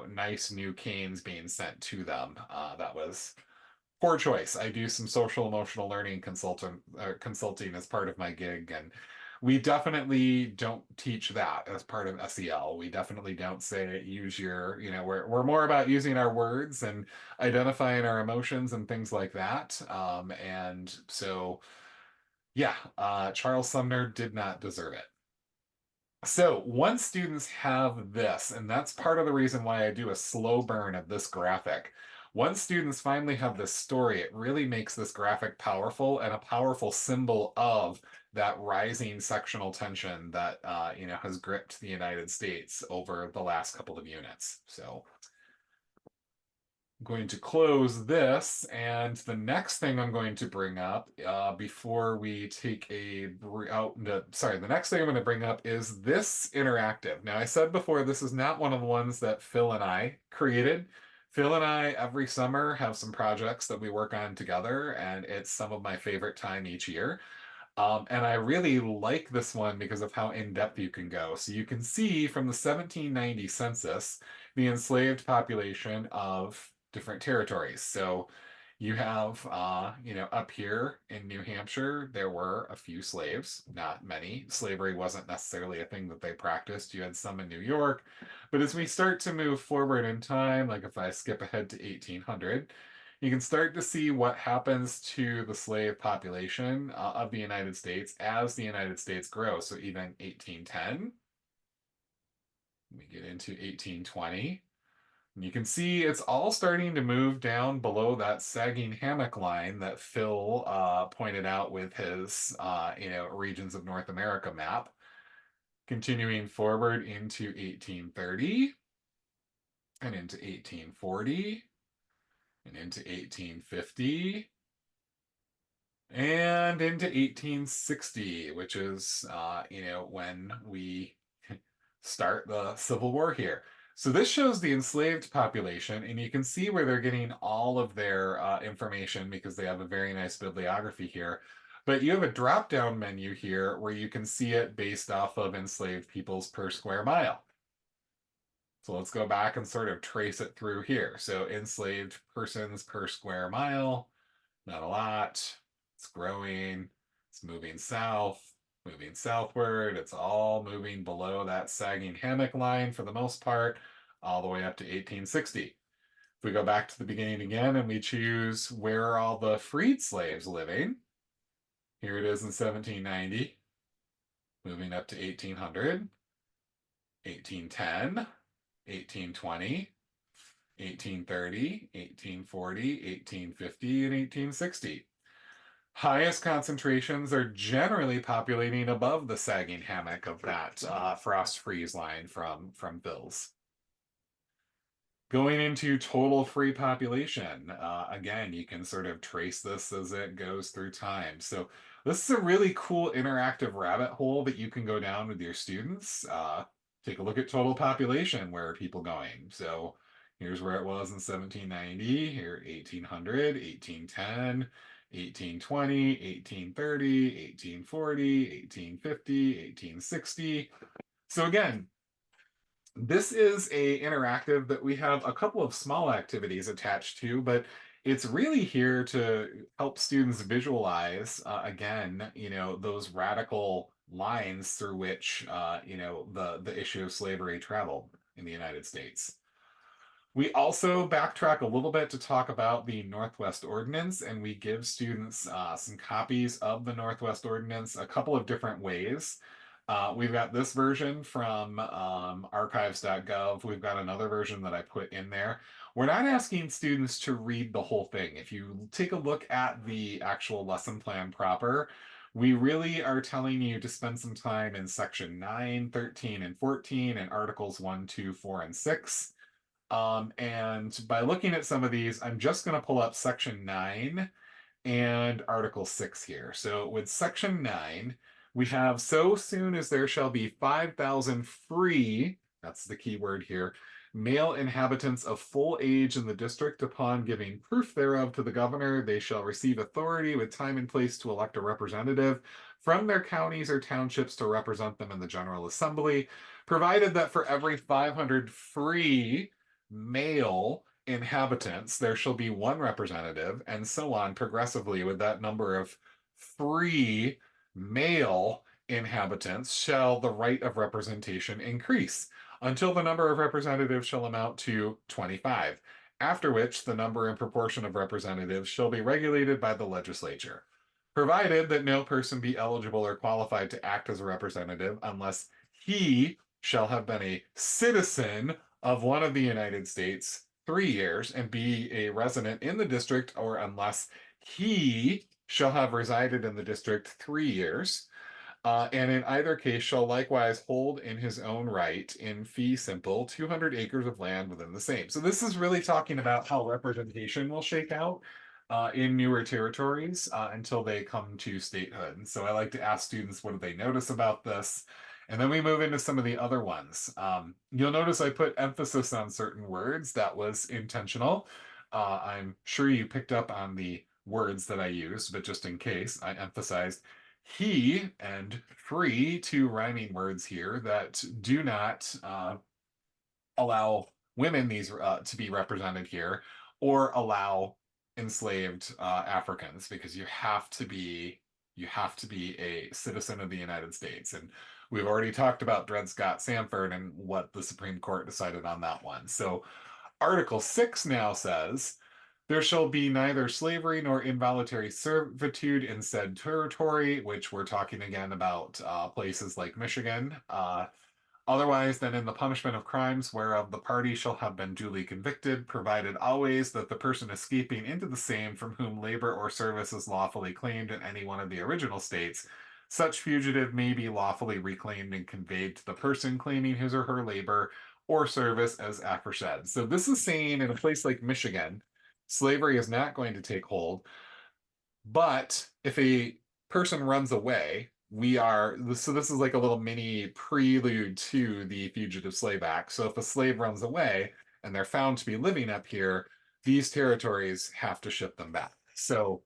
nice new canes being sent to them. That was poor choice. I do some social emotional learning consulting as part of my gig, and we definitely don't teach that as part of SEL. We definitely don't say use your, we're more about using our words and identifying our emotions and things like that. And so, yeah, Charles Sumner did not deserve it. So once students have this, and that's part of the reason why I do a slow burn of this graphic. Once students finally have this story, it really makes this graphic powerful and a powerful symbol of that rising sectional tension that has gripped the United States over the last couple of units. So going to close this, and the next thing I'm going to bring up before we take a out. No, sorry, the next thing I'm going to bring up is this interactive. Now, I said before, this is not one of the ones that Phil and I created. Phil and I every summer have some projects that we work on together, and it's some of my favorite time each year. And I really like this one because of how in-depth you can go. So you can see from the 1790 census the enslaved population of different territories. So you have, up here in New Hampshire, there were a few slaves, not many. Slavery wasn't necessarily a thing that they practiced. You had some in New York. But as we start to move forward in time, like if I skip ahead to 1800, you can start to see what happens to the slave population of the United States as the United States grows. So even 1810, we get into 1820. And you can see it's all starting to move down below that sagging hammock line that Phil pointed out with his, regions of North America map. Continuing forward into 1830 and into 1840 and into 1850 and into 1860, which is, when we start the Civil War here. So this shows the enslaved population, and you can see where they're getting all of their information because they have a very nice bibliography here. But you have a drop-down menu here where you can see it based off of enslaved peoples per square mile. So let's go back and sort of trace it through here. So enslaved persons per square mile, not a lot. It's growing. It's moving south, moving southward. It's all moving below that sagging hammock line for the most part, all the way up to 1860. If we go back to the beginning again and we choose where are all the freed slaves living, here it is in 1790, moving up to 1800, 1810, 1820, 1830, 1840, 1850, and 1860. Highest concentrations are generally populating above the sagging hammock of that frost freeze line from Bill's. Going into total free population, again, you can sort of trace this as it goes through time. So this is a really cool interactive rabbit hole that you can go down with your students. Take a look at total population. Where are people going? So here's where it was in 1790, here 1800, 1810, 1820, 1830, 1840, 1850, 1860. So again, this is a interactive that we have a couple of small activities attached to, but it's really here to help students visualize, again, those radical lines through which, the issue of slavery traveled in the United States. We also backtrack a little bit to talk about the Northwest Ordinance, and we give students some copies of the Northwest Ordinance a couple of different ways. We've got this version from archives.gov. We've got another version that I put in there. We're not asking students to read the whole thing. If you take a look at the actual lesson plan proper, we really are telling you to spend some time in section 9, 13, and 14, and articles 1, 2, 4, and 6. And by looking at some of these, I'm just going to pull up section 9 and Article 6 here. So with section 9, we have so soon as there shall be 5,000 free, that's the key word here, male inhabitants of full age in the district, upon giving proof thereof to the governor, they shall receive authority with time and place to elect a representative from their counties or townships to represent them in the General Assembly, provided that for every 500 free male inhabitants, there shall be one representative, and so on progressively with that number of free male inhabitants shall the right of representation increase until the number of representatives shall amount to 25, after which the number and proportion of representatives shall be regulated by the legislature, provided that no person be eligible or qualified to act as a representative unless he shall have been a citizen of one of the United States 3 years and be a resident in the district, or unless he shall have resided in the district 3 years, and in either case shall likewise hold in his own right in fee simple 200 acres of land within the same. So this is really talking about how representation will shake out in newer territories until they come to statehood. And so I like to ask students, what do they notice about this? And then we move into some of the other ones. You'll notice I put emphasis on certain words. That was intentional. I'm sure you picked up on the words that I used, but just in case, I emphasized he and free, two rhyming words here that do not allow women these to be represented here, or allow enslaved Africans, because you have to be a citizen of the United States. And we've already talked about Dred Scott Sanford and what the Supreme Court decided on that one. So Article 6 now says, there shall be neither slavery nor involuntary servitude in said territory, which we're talking again about places like Michigan. Otherwise than in the punishment of crimes whereof the party shall have been duly convicted, provided always that the person escaping into the same from whom labor or service is lawfully claimed in any one of the original states, such fugitive may be lawfully reclaimed and conveyed to the person claiming his or her labor or service as aforesaid. So this is saying in a place like Michigan, slavery is not going to take hold, but if a person runs away, so this is like a little mini prelude to the Fugitive Slave Act. So if a slave runs away and they're found to be living up here, these territories have to ship them back. So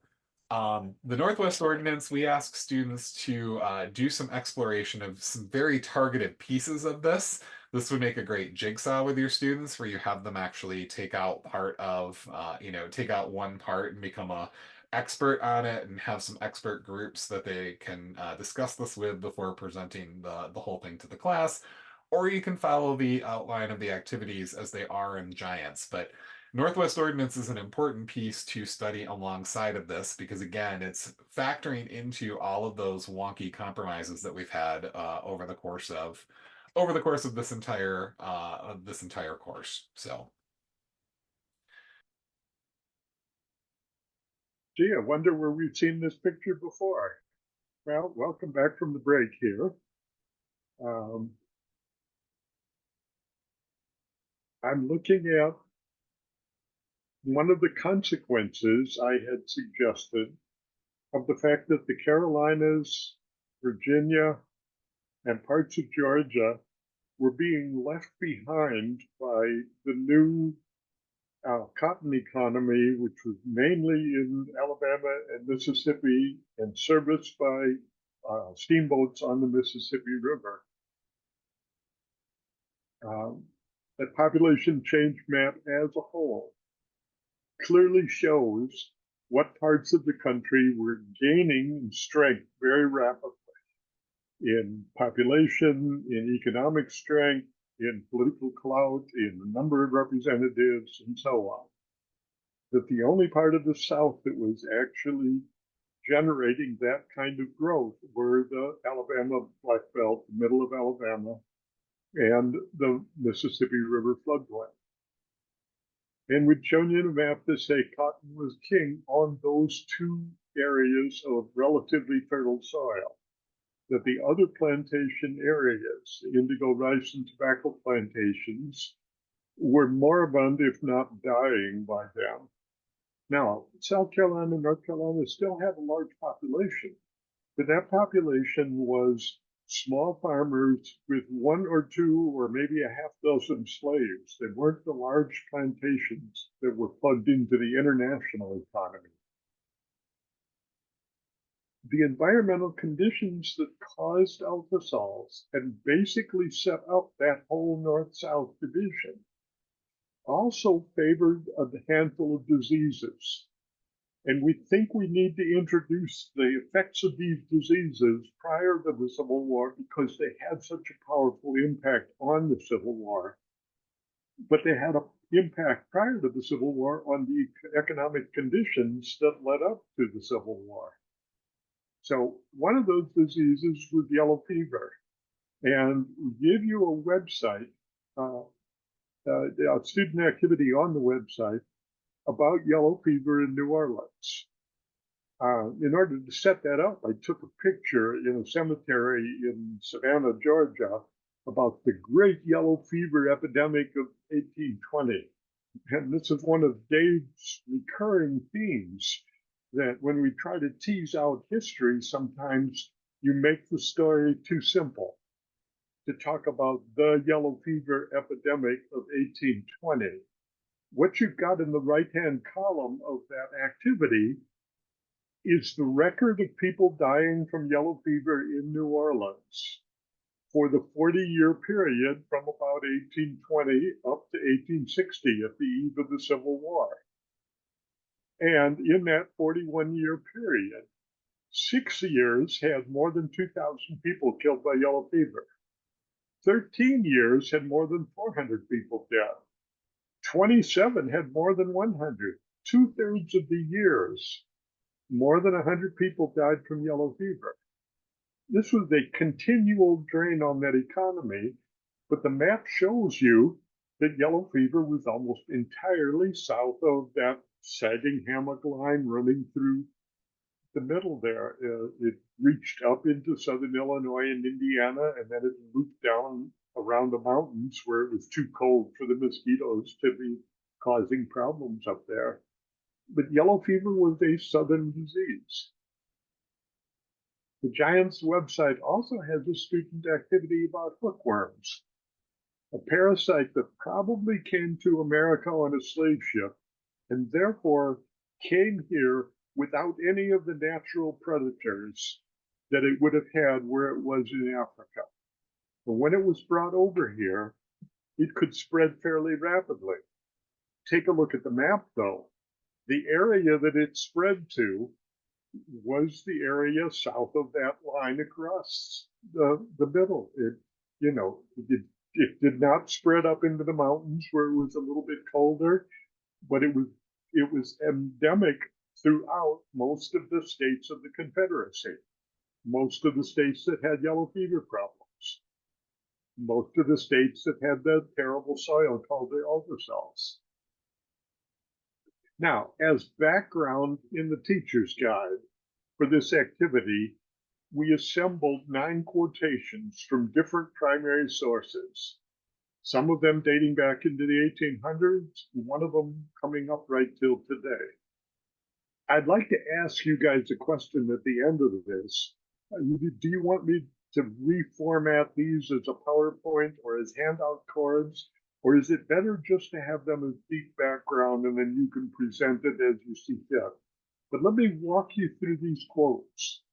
the Northwest Ordinance, we ask students to do some exploration of some very targeted pieces of this This would make a great jigsaw with your students where you have them actually take out part of, take out one part and become a expert on it and have some expert groups that they can discuss this with before presenting the whole thing to the class. Or you can follow the outline of the activities as they are in Giants. But Northwest Ordinance is an important piece to study alongside of this because, again, it's factoring into all of those wonky compromises that we've had over the course of this entire course. So, Gee, I wonder where we've seen this picture before. Well, welcome back from the break here. Um, I'm looking at one of the consequences I had suggested of the fact that the Carolinas, Virginia, and parts of Georgia were being left behind by the new cotton economy, which was mainly in Alabama and Mississippi and serviced by steamboats on the Mississippi River. The population change map as a whole clearly shows what parts of the country were gaining in strength very rapidly in population, in economic strength, in political clout, in the number of representatives, and so on. That the only part of the South that was actually generating that kind of growth were the Alabama Black Belt, the middle of Alabama, and the Mississippi River floodplain. And we'd shown you in a map to say cotton was king on those two areas of relatively fertile soil. That the other plantation areas, indigo, rice, and tobacco plantations, were moribund, if not dying by then. Now, South Carolina and North Carolina still have a large population, but that population was small farmers with one or two or maybe a half dozen slaves. They weren't the large plantations that were plugged into the international economy. The environmental conditions that caused alphasols and basically set up that whole north-south division also favored a handful of diseases. And we think we need to introduce the effects of these diseases prior to the Civil War because they had such a powerful impact on the Civil War. But they had an impact prior to the Civil War on the economic conditions that led up to the Civil War. So one of those diseases was yellow fever. And we give you a website, a student activity on the website about yellow fever in New Orleans. In order to set that up, I took a picture in a cemetery in Savannah, Georgia, about the great yellow fever epidemic of 1820. And this is one of Dave's recurring themes, that when we try to tease out history, sometimes you make the story too simple. To talk about the yellow fever epidemic of 1820. What you've got in the right-hand column of that activity is the record of people dying from yellow fever in New Orleans for the 40-year period from about 1820 up to 1860 at the eve of the Civil War. And in that 41-year period, 6 years had more than 2,000 people killed by yellow fever. 13 years had more than 400 people dead. 27 had more than 100. 2/3 of the years, more than 100 people died from yellow fever. This was a continual drain on that economy, but the map shows you that yellow fever was almost entirely south of that sagging hammock line running through the middle there. It reached up into southern Illinois and Indiana, and then it looped down around the mountains where it was too cold for the mosquitoes to be causing problems up there. But yellow fever was a southern disease. The Giants website also has a student activity about hookworms, a parasite that probably came to America on a slave ship and therefore came here without any of the natural predators that it would have had where it was in Africa. But when it was brought over here, it could spread fairly rapidly. Take a look at the map, though. The area that it spread to was the area south of that line across the middle. It did not spread up into the mountains where it was a little bit colder, but it was endemic throughout most of the states of the Confederacy, most of the states that had yellow fever problems, most of the states that had the terrible soil called the ultracells. Now, as background in the teacher's guide for this activity, we assembled 9 quotations from different primary sources, some of them dating back into the 1800s, one of them coming up right till today. I'd like to ask you guys a question at the end of this. Do you want me to reformat these as a PowerPoint or as handout cards? Or is it better just to have them as deep background and then you can present it as you see fit? But let me walk you through these quotes.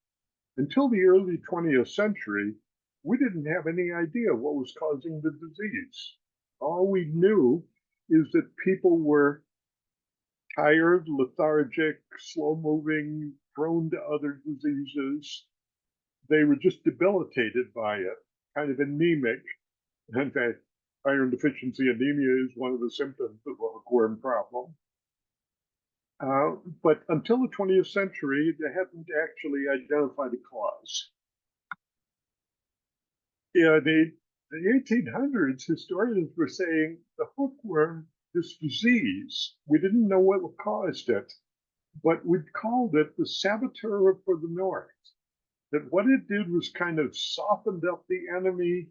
Until the early 20th century, we didn't have any idea what was causing the disease. All we knew is that people were tired, lethargic, slow moving, prone to other diseases. They were just debilitated by it, kind of anemic. In fact, iron deficiency anemia is one of the symptoms of a hookworm problem. But until the 20th century, they hadn't actually identified a cause. The 1800s, historians were saying the hookworm, this disease, we didn't know what caused it, but we called it the saboteur for the North. That what it did was kind of softened up the enemy,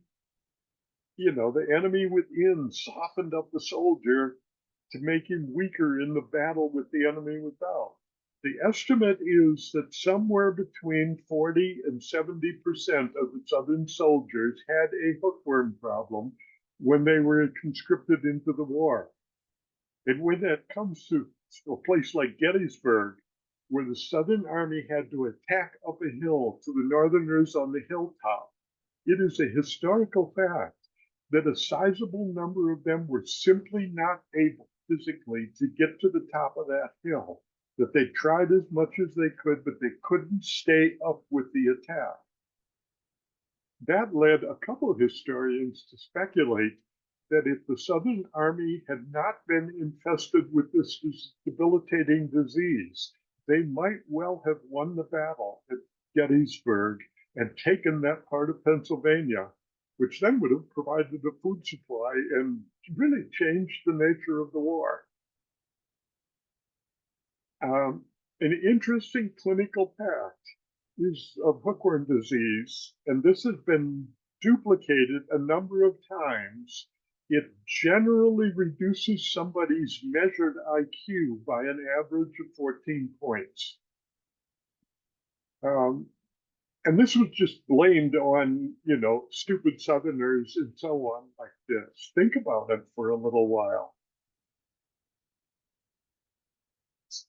the enemy within softened up the soldier to make him weaker in the battle with the enemy without. The estimate is that somewhere between 40 and 70% of the Southern soldiers had a hookworm problem when they were conscripted into the war. And when that comes to a place like Gettysburg, where the Southern Army had to attack up a hill to the Northerners on the hilltop, it is a historical fact that a sizable number of them were simply not able physically to get to the top of that hill, that they tried as much as they could, but they couldn't stay up with the attack. That led a couple of historians to speculate that if the Southern Army had not been infested with this debilitating disease, they might well have won the battle at Gettysburg and taken that part of Pennsylvania, which then would have provided a food supply and really changed the nature of the war. An interesting clinical fact is of hookworm disease, and this has been duplicated a number of times. It generally reduces somebody's measured IQ by an average of 14 points. And this was just blamed on, stupid Southerners and so on like this. Think about it for a little while.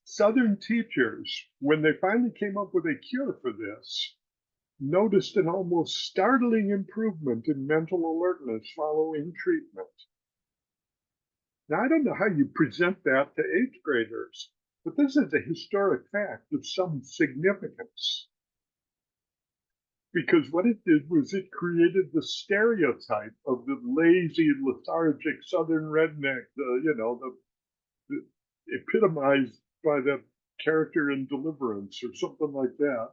Southern teachers, when they finally came up with a cure for this, noticed an almost startling improvement in mental alertness following treatment. Now, I don't know how you present that to 8th graders, but this is a historic fact of some significance. Because what it did was it created the stereotype of the lazy, lethargic Southern redneck, the epitomized by the character in Deliverance or something like that.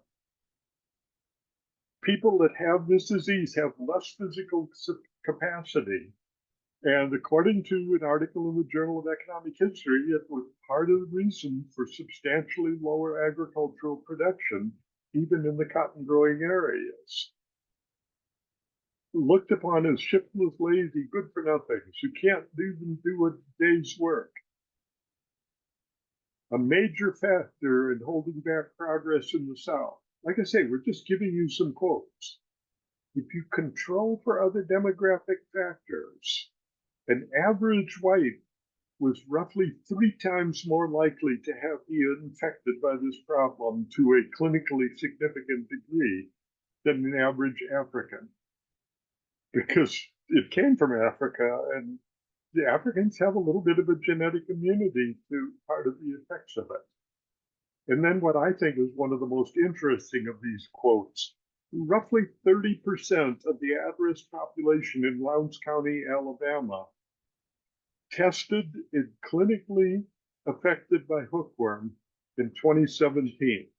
People that have this disease have less physical capacity. And according to an article in the Journal of Economic History, it was part of the reason for substantially lower agricultural production, even in the cotton growing areas. Looked upon as shiftless, lazy, good for nothings who can't even do a day's work. A major factor in holding back progress in the South. Like I say, we're just giving you some quotes. If you control for other demographic factors, an average white was roughly 3 times more likely to have been infected by this problem to a clinically significant degree than an average African. Because it came from Africa, and the Africans have a little bit of a genetic immunity to part of the effects of it. And then what I think is one of the most interesting of these quotes, roughly 30% of the at-risk population in Lowndes County, Alabama, tested and clinically affected by hookworm in 2017.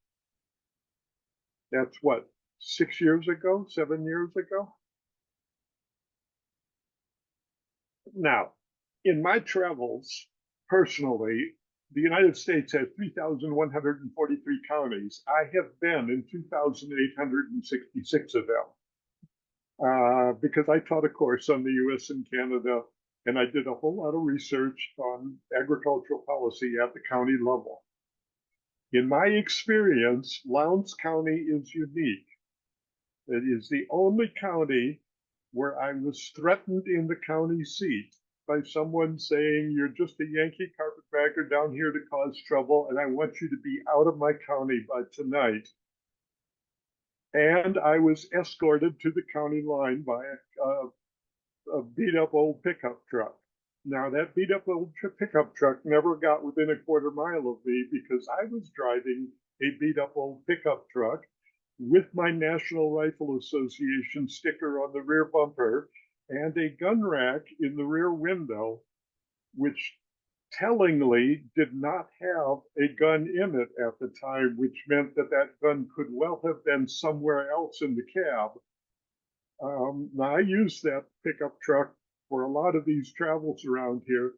That's what, 6 years ago, 7 years ago? Now, in my travels, personally, the United States has 3,143 counties. I have been in 2,866 of them because I taught a course on the US and Canada, and I did a whole lot of research on agricultural policy at the county level. In my experience, Lowndes County is unique. It is the only county where I was threatened in the county seat by someone saying, "You're just a Yankee carpetbagger down here to cause trouble, and I want you to be out of my county by tonight." And I was escorted to the county line by a beat up old pickup truck. Now, that beat up old pickup truck never got within a quarter mile of me because I was driving a beat up old pickup truck with my National Rifle Association sticker on the rear bumper and a gun rack in the rear window, which tellingly did not have a gun in it at the time, which meant that that gun could well have been somewhere else in the cab. Now, I use that pickup truck for a lot of these travels around here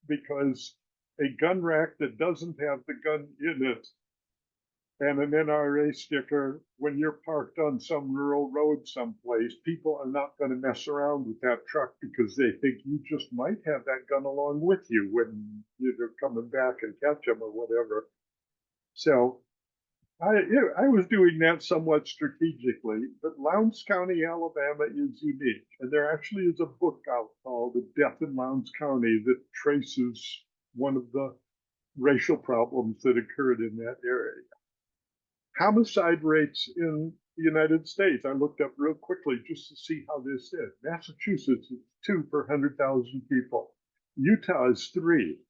because a gun rack that doesn't have the gun in it and an NRA sticker, when you're parked on some rural road someplace, people are not going to mess around with that truck because they think you just might have that gun along with you when you're coming back and catch them or whatever. So I was doing that somewhat strategically, but Lowndes County, Alabama is unique. And there actually is a book out called The Death in Lowndes County that traces one of the racial problems that occurred in that area. Homicide rates in the United States, I looked up real quickly just to see how this is. Massachusetts is 2 per 100,000 people. Utah is 3.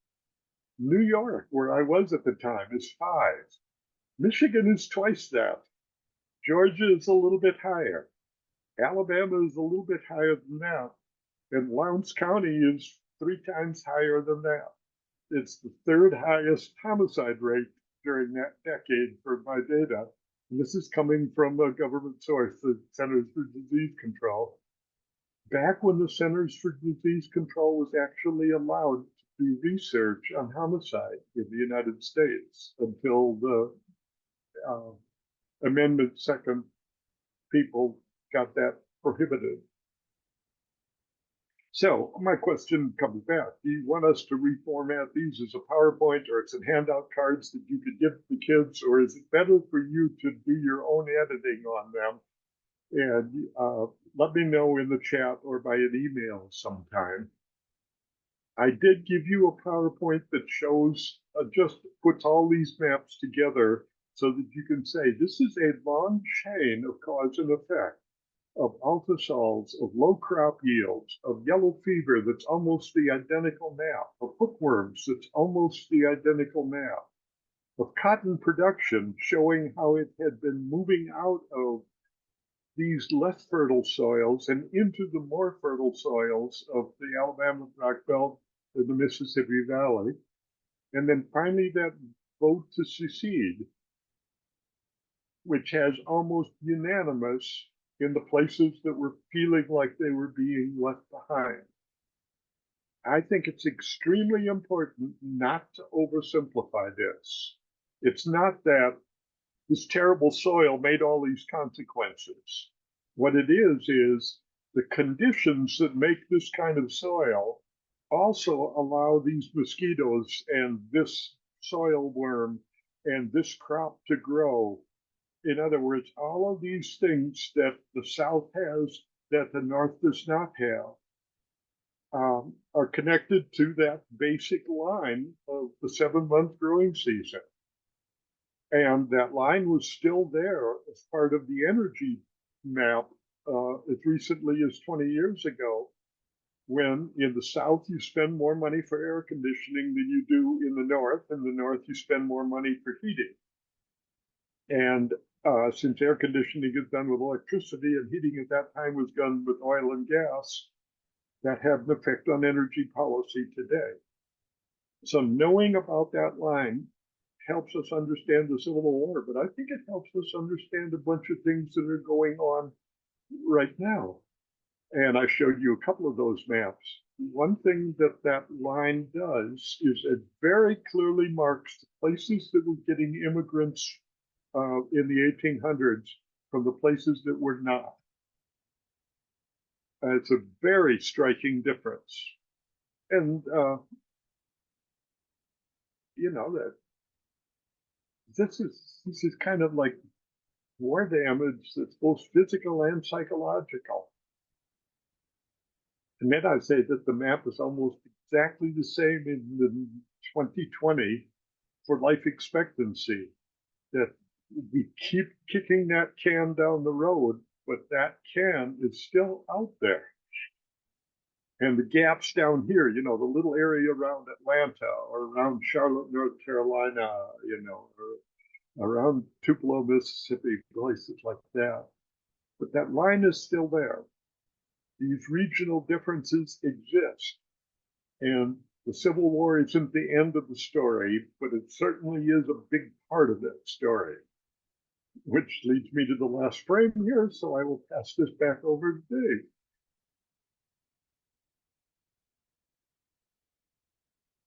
New York, where I was at the time, is 5. Michigan is twice that. Georgia is a little bit higher. Alabama is a little bit higher than that. And Lowndes County is 3 times higher than that. It's the 3rd highest homicide rate during that decade for my data. And this is coming from a government source, the Centers for Disease Control. Back when the Centers for Disease Control was actually allowed to do research on homicide in the United States until the Amendment Second people got that prohibited. So my question comes back. Do you want us to reformat these as a PowerPoint or as handout cards that you could give the kids, or is it better for you to do your own editing on them? And let me know in the chat or by an email sometime. I did give you a PowerPoint that shows, just puts all these maps together so that you can say, this is a long chain of cause and effect, of altosols, of low crop yields, of yellow fever that's almost the identical map, of hookworms that's almost the identical map, of cotton production showing how it had been moving out of these less fertile soils and into the more fertile soils of the Alabama Rock Belt and the Mississippi Valley. And then finally that vote to secede, which has almost unanimous in the places that were feeling like they were being left behind. I think it's extremely important not to oversimplify this. It's not that this terrible soil made all these consequences. What it is the conditions that make this kind of soil also allow these mosquitoes and this soil worm and this crop to grow. In other words, all of these things that the South has that the North does not have are connected to that basic line of the 7-month growing season. And that line was still there as part of the energy map as recently as 20 years ago. when in the South you spend more money for air conditioning than you do in the North. In the North, you spend more money for heating. And since air conditioning is done with electricity and heating at that time was done with oil and gas, that had an effect on energy policy today. So knowing about that line helps us understand the Civil War, but I think it helps us understand a bunch of things that are going on right now. And I showed you a couple of those maps. One thing that that line does is it very clearly marks the places that were getting immigrants in the 1800s from the places that were not. It's a very striking difference. And, you know, that this is kind of like war damage that's both physical and psychological. And then I'd say that the map is almost exactly the same in the 2020 for life expectancy, that we keep kicking that can down the road, but that can is still out there. And the gaps down here, you know, the little area around Atlanta or around Charlotte, North Carolina, you know, or around Tupelo, Mississippi, places like that. But that line is still there. These regional differences exist. And the Civil War isn't the end of the story, but it certainly is a big part of that story. Which leads me to the last frame here, so I will pass this back over to Dave.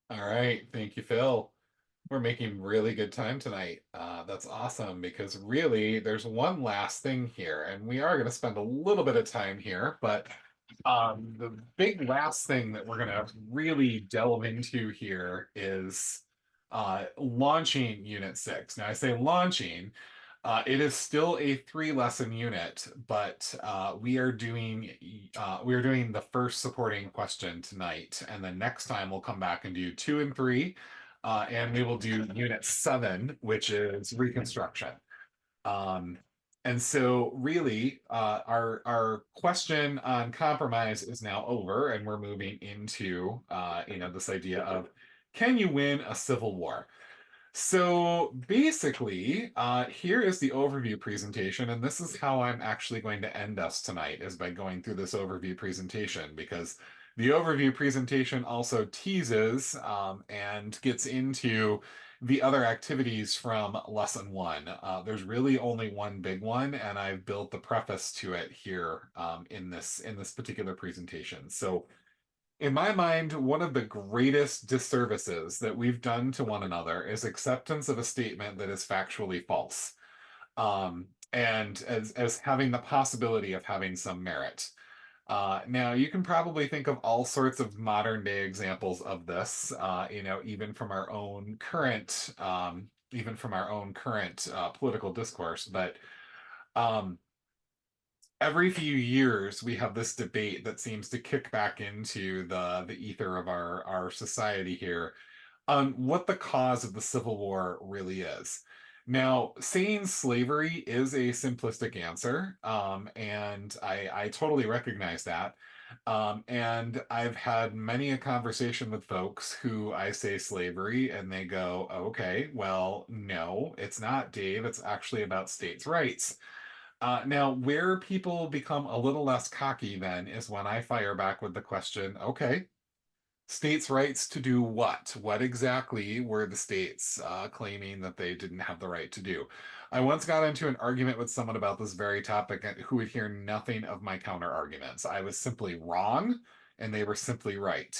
All right, thank you, Phil. We're making really good time tonight. That's awesome because really there's one last thing here, and we are going to spend a little bit of time here, but the big last thing that we're going to really delve into here is launching Unit 6. Now, I say launching. It is still a 3 lesson unit, but we are doing the first supporting question tonight, and then next time we'll come back and do 2 and 3, and we will do Unit 7, which is Reconstruction. Um, and so really, our question on compromise is now over, and we're moving into this idea of, can you win a civil war? So basically, here is the overview presentation, and this is how I'm actually going to end us tonight, is by going through this overview presentation, because the overview presentation also teases and gets into the other activities from lesson 1. There's really only one big one, and I've built the preface to it here in this particular presentation. So in my mind, one of the greatest disservices that we've done to one another is acceptance of a statement that is factually false, and as having the possibility of having some merit. Now, you can probably think of all sorts of modern day examples of this, even from our own current political discourse, but um, every few years we have this debate that seems to kick back into the ether of our society here on what the cause of the Civil War really is. Now, saying slavery is a simplistic answer, and I totally recognize that. And I've had many a conversation with folks who I say slavery, and they go, okay, well, no, it's not, Dave. It's actually about states' rights. Now, where people become a little less cocky then is when I fire back with the question, okay, states' rights to do what? What exactly were the states claiming that they didn't have the right to do? I once got into an argument with someone about this very topic who would hear nothing of my counter arguments. I was simply wrong, and they were simply right.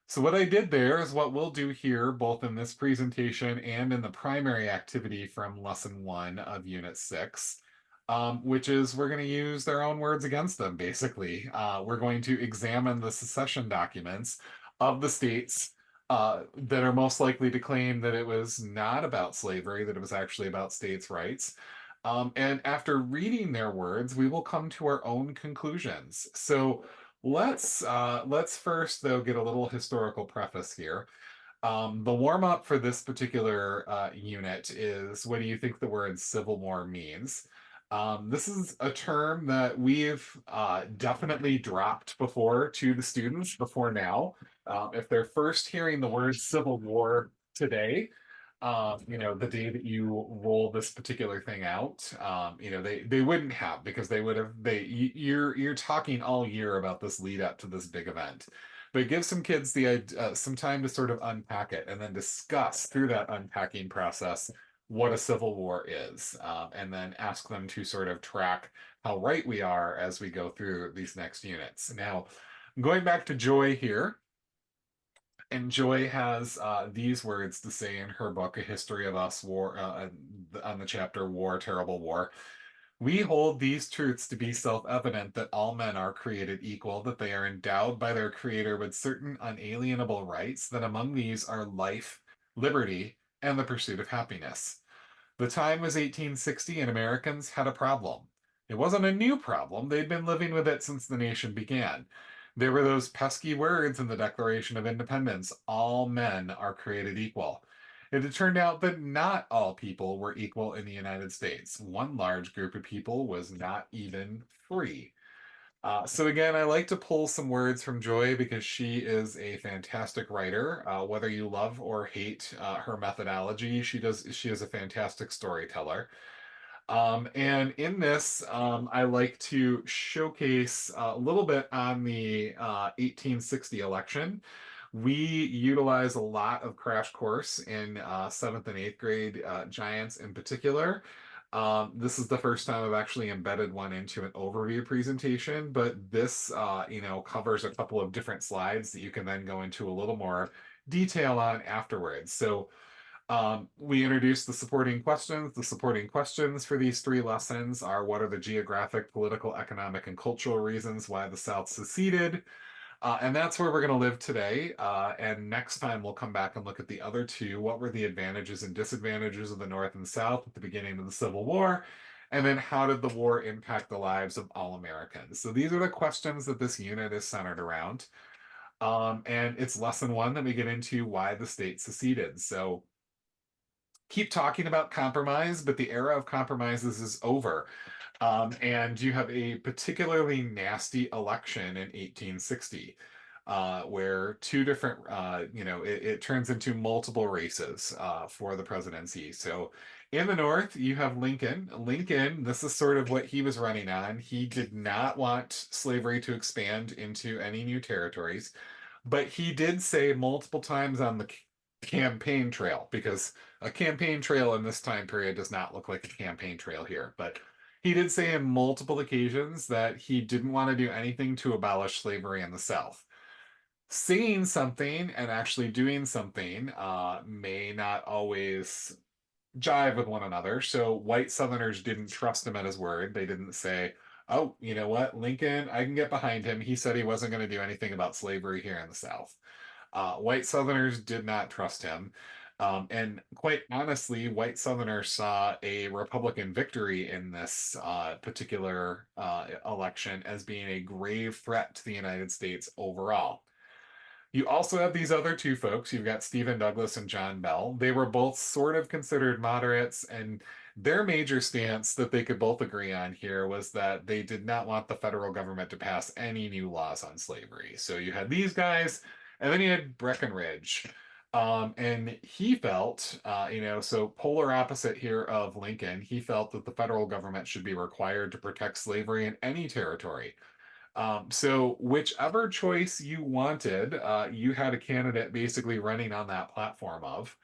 So what I did there is what we'll do here, both in this presentation and in the primary activity from lesson 1 of unit 6, which is we're going to use their own words against them, basically. We're going to examine the secession documents of the states that are most likely to claim that it was not about slavery, that it was actually about states' rights. And after reading their words, we will come to our own conclusions. So let's first though get a little historical preface here. The warm up for this particular unit is, what do you think the word Civil War means? This is a term that we've definitely dropped before to the students before now. If they're first hearing the word Civil War today, the day that you roll this particular thing out, they wouldn't have because they would have you're talking all year about this lead up to this big event. But give some kids some time to sort of unpack it and then discuss through that unpacking process what a civil war is, and then ask them to sort of track how right we are as we go through these next units. Now, going back to Joy here, and Joy has these words to say in her book, A History of Us, War, on the chapter War, Terrible War. We hold these truths to be self-evident that all men are created equal, that they are endowed by their Creator with certain unalienable rights, that among these are life, liberty, and the pursuit of happiness. The time was 1860, and Americans had a problem. It wasn't a new problem, they'd been living with it since the nation began. There were those pesky words in the Declaration of Independence: all men are created equal. It had turned out that not all people were equal in the United States. One large group of people was not even free. So again, I like to pull some words from Joy because she is a fantastic writer. Whether you love or hate her methodology, she is a fantastic storyteller. And in this, I like to showcase a little bit on the 1860 election. We utilize a lot of Crash Course in seventh and eighth grade, Giants in particular. This is the first time I've actually embedded one into an overview presentation, but this, covers a couple of different slides that you can then go into a little more detail on afterwards. So we introduced the supporting questions. The supporting questions for these three lessons are: what are the geographic, political, economic, and cultural reasons why the South seceded? And that's where we're going to live today. And next time we'll come back and look at the other two. What were the advantages and disadvantages of the North and South at the beginning of the Civil War? And then how did the war impact the lives of all Americans? So these are the questions that this unit is centered around. And it's lesson one that we get into why the state seceded. So keep talking about compromise, but the era of compromises is over. And you have a particularly nasty election in 1860, where two different, it turns into multiple races for the presidency. So in the North, you have Lincoln. Lincoln, this is sort of what he was running on. He did not want slavery to expand into any new territories, but he did say multiple times on the campaign trail, because a campaign trail in this time period does not look like a campaign trail here, but he did say on multiple occasions that he didn't want to do anything to abolish slavery in the South. Saying something and actually doing something may not always jive with one another. So white Southerners didn't trust him at his word. They didn't say, oh, you know what, Lincoln, I can get behind him. He said he wasn't going to do anything about slavery here in the South. White Southerners did not trust him. And quite honestly, white Southerners saw a Republican victory in this particular election as being a grave threat to the United States overall. You also have these other two folks. You've got Stephen Douglas and John Bell. They were both sort of considered moderates, and their major stance that they could both agree on here was that they did not want the federal government to pass any new laws on slavery. So you had these guys, and then you had Breckinridge. And he felt, so polar opposite here of Lincoln, he felt that the federal government should be required to protect slavery in any territory. So whichever choice you wanted, you had a candidate basically running on that platform of.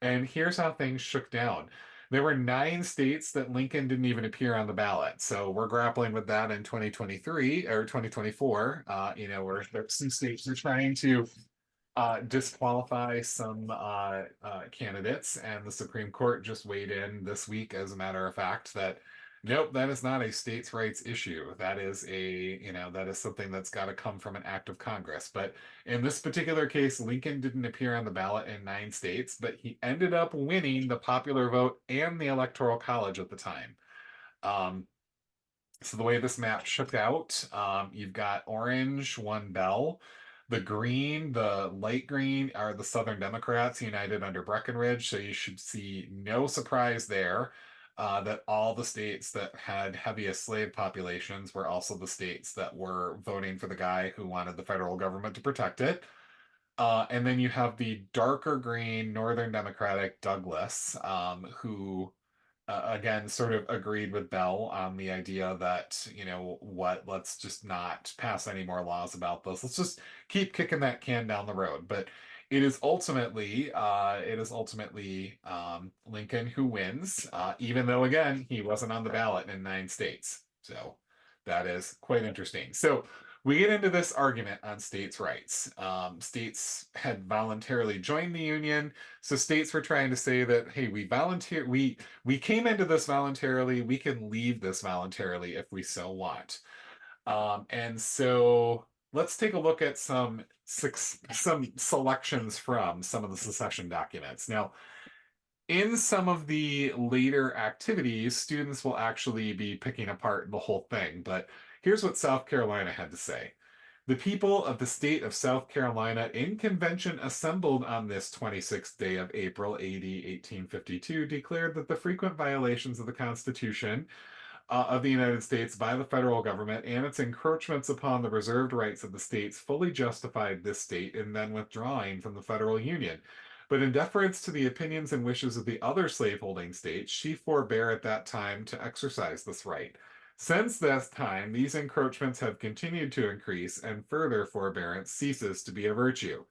And here's how things shook down. There were 9 states that Lincoln didn't even appear on the ballot. So we're grappling with that in 2023 or 2024. Where some states are trying to disqualify some candidates, and the Supreme Court just weighed in this week, as a matter of fact, that nope, that is not a states' rights issue. That is something that's got to come from an act of Congress. But in this particular case, Lincoln didn't appear on the ballot in 9 states, but he ended up winning the popular vote and the Electoral College at the time. Um, so the way this map shook out, you've got orange, one Bell. The light green are the Southern Democrats united under Breckinridge. So you should see no surprise there. that all the states that had heaviest slave populations were also the states that were voting for the guy who wanted the federal government to protect it. And then you have the darker green Northern Democratic Douglas, who again sort of agreed with Bell on the idea that, let's just not pass any more laws about this. Let's just keep kicking that can down the road. But it is ultimately Lincoln who wins, even though again he wasn't on the ballot in 9 states. So that is quite interesting. So we get into this argument on states' rights. States had voluntarily joined the Union, so states were trying to say that, hey, we came into this voluntarily, we can leave this voluntarily if we so want. And so let's take a look at some selections from some of the secession documents. Now, in some of the later activities, students will actually be picking apart the whole thing, but here's what South Carolina had to say. The people of the state of South Carolina in convention assembled on this 26th day of April, AD 1852, declared that the frequent violations of the Constitution of the United States by the federal government and its encroachments upon the reserved rights of the states fully justified this state in then withdrawing from the federal union. But in deference to the opinions and wishes of the other slaveholding states, she forbore at that time to exercise this right. Since that time, these encroachments have continued to increase, and further forbearance ceases to be a virtue.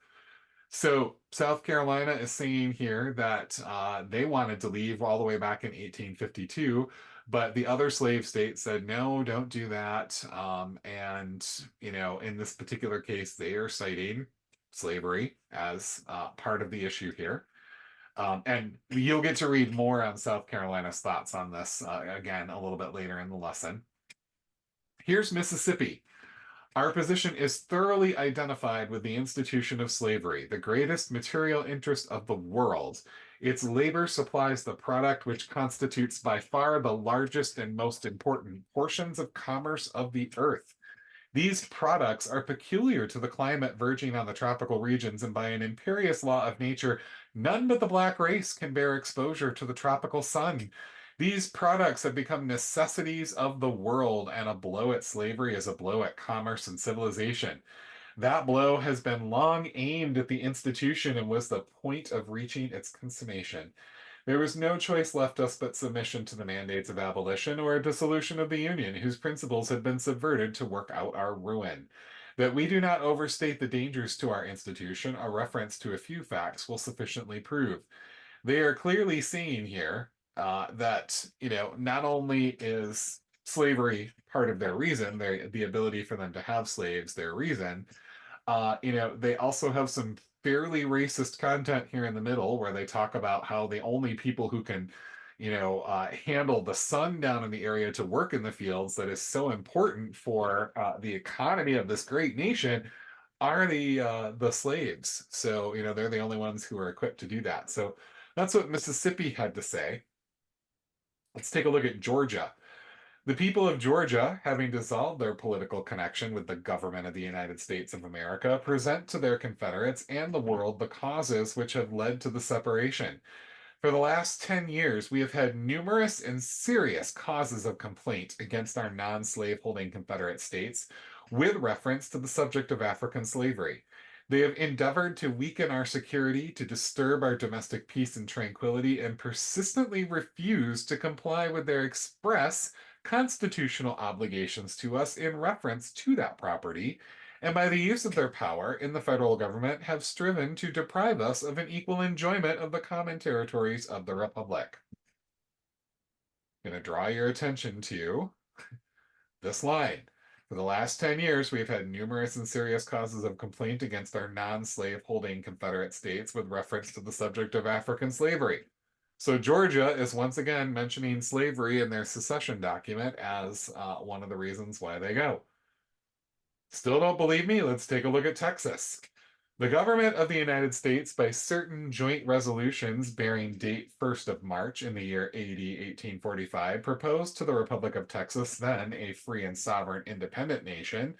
So South Carolina is saying here that they wanted to leave all the way back in 1852, but the other slave states said, no, don't do that. And, in this particular case, they are citing slavery as part of the issue here. And you'll get to read more on South Carolina's thoughts on this again a little bit later in the lesson. Here's Mississippi. Our position is thoroughly identified with the institution of slavery, the greatest material interest of the world. Its labor supplies the product which constitutes by far the largest and most important portions of commerce of the earth. These products are peculiar to the climate verging on the tropical regions, and by an imperious law of nature, none but the black race can bear exposure to the tropical sun. These products have become necessities of the world, and a blow at slavery is a blow at commerce and civilization. That blow has been long aimed at the institution and was the point of reaching its consummation. There was no choice left us but submission to the mandates of abolition or a dissolution of the Union, whose principles had been subverted to work out our ruin. That we do not overstate the dangers to our institution, a reference to a few facts will sufficiently prove. They are clearly seeing here that, not only is slavery part of their reason, the ability for them to have slaves, their reason, they also have some fairly racist content here in the middle where they talk about how the only people who can, handle the sun down in the area to work in the fields that is so important for the economy of this great nation are the slaves. So, they're the only ones who are equipped to do that. So that's what Mississippi had to say. Let's take a look at Georgia. The people of Georgia, having dissolved their political connection with the government of the United States of America, present to their Confederates and the world the causes which have led to the separation. For the last 10 years, we have had numerous and serious causes of complaint against our non slaveholding Confederate states with reference to the subject of African slavery. They have endeavored to weaken our security, to disturb our domestic peace and tranquility, and persistently refuse to comply with their express constitutional obligations to us in reference to that property, and by the use of their power in the federal government have striven to deprive us of an equal enjoyment of the common territories of the Republic. I'm going to draw your attention to this line. For the last 10 years, we have had numerous and serious causes of complaint against our non-slave holding Confederate states with reference to the subject of African slavery. So Georgia is once again mentioning slavery in their secession document as one of the reasons why they go. Still don't believe me? Let's take a look at Texas. The government of the United States, by certain joint resolutions bearing date 1st of March in the year AD 1845, proposed to the Republic of Texas, then a free and sovereign independent nation,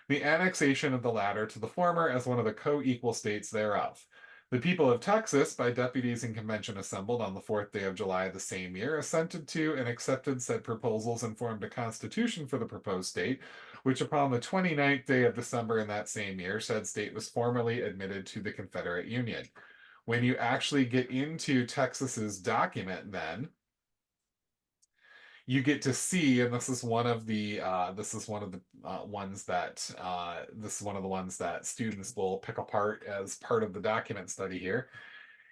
the annexation of the latter to the former as one of the co-equal states thereof. The people of Texas, by deputies in convention assembled on the fourth day of July of the same year, assented to and accepted said proposals and formed a constitution for the proposed state, which upon the 29th day of December in that same year, said state was formally admitted to the Confederate Union. When you actually get into Texas's document, then you get to see, and this is one of the ones that this is one of the ones that students will pick apart as part of the document study here.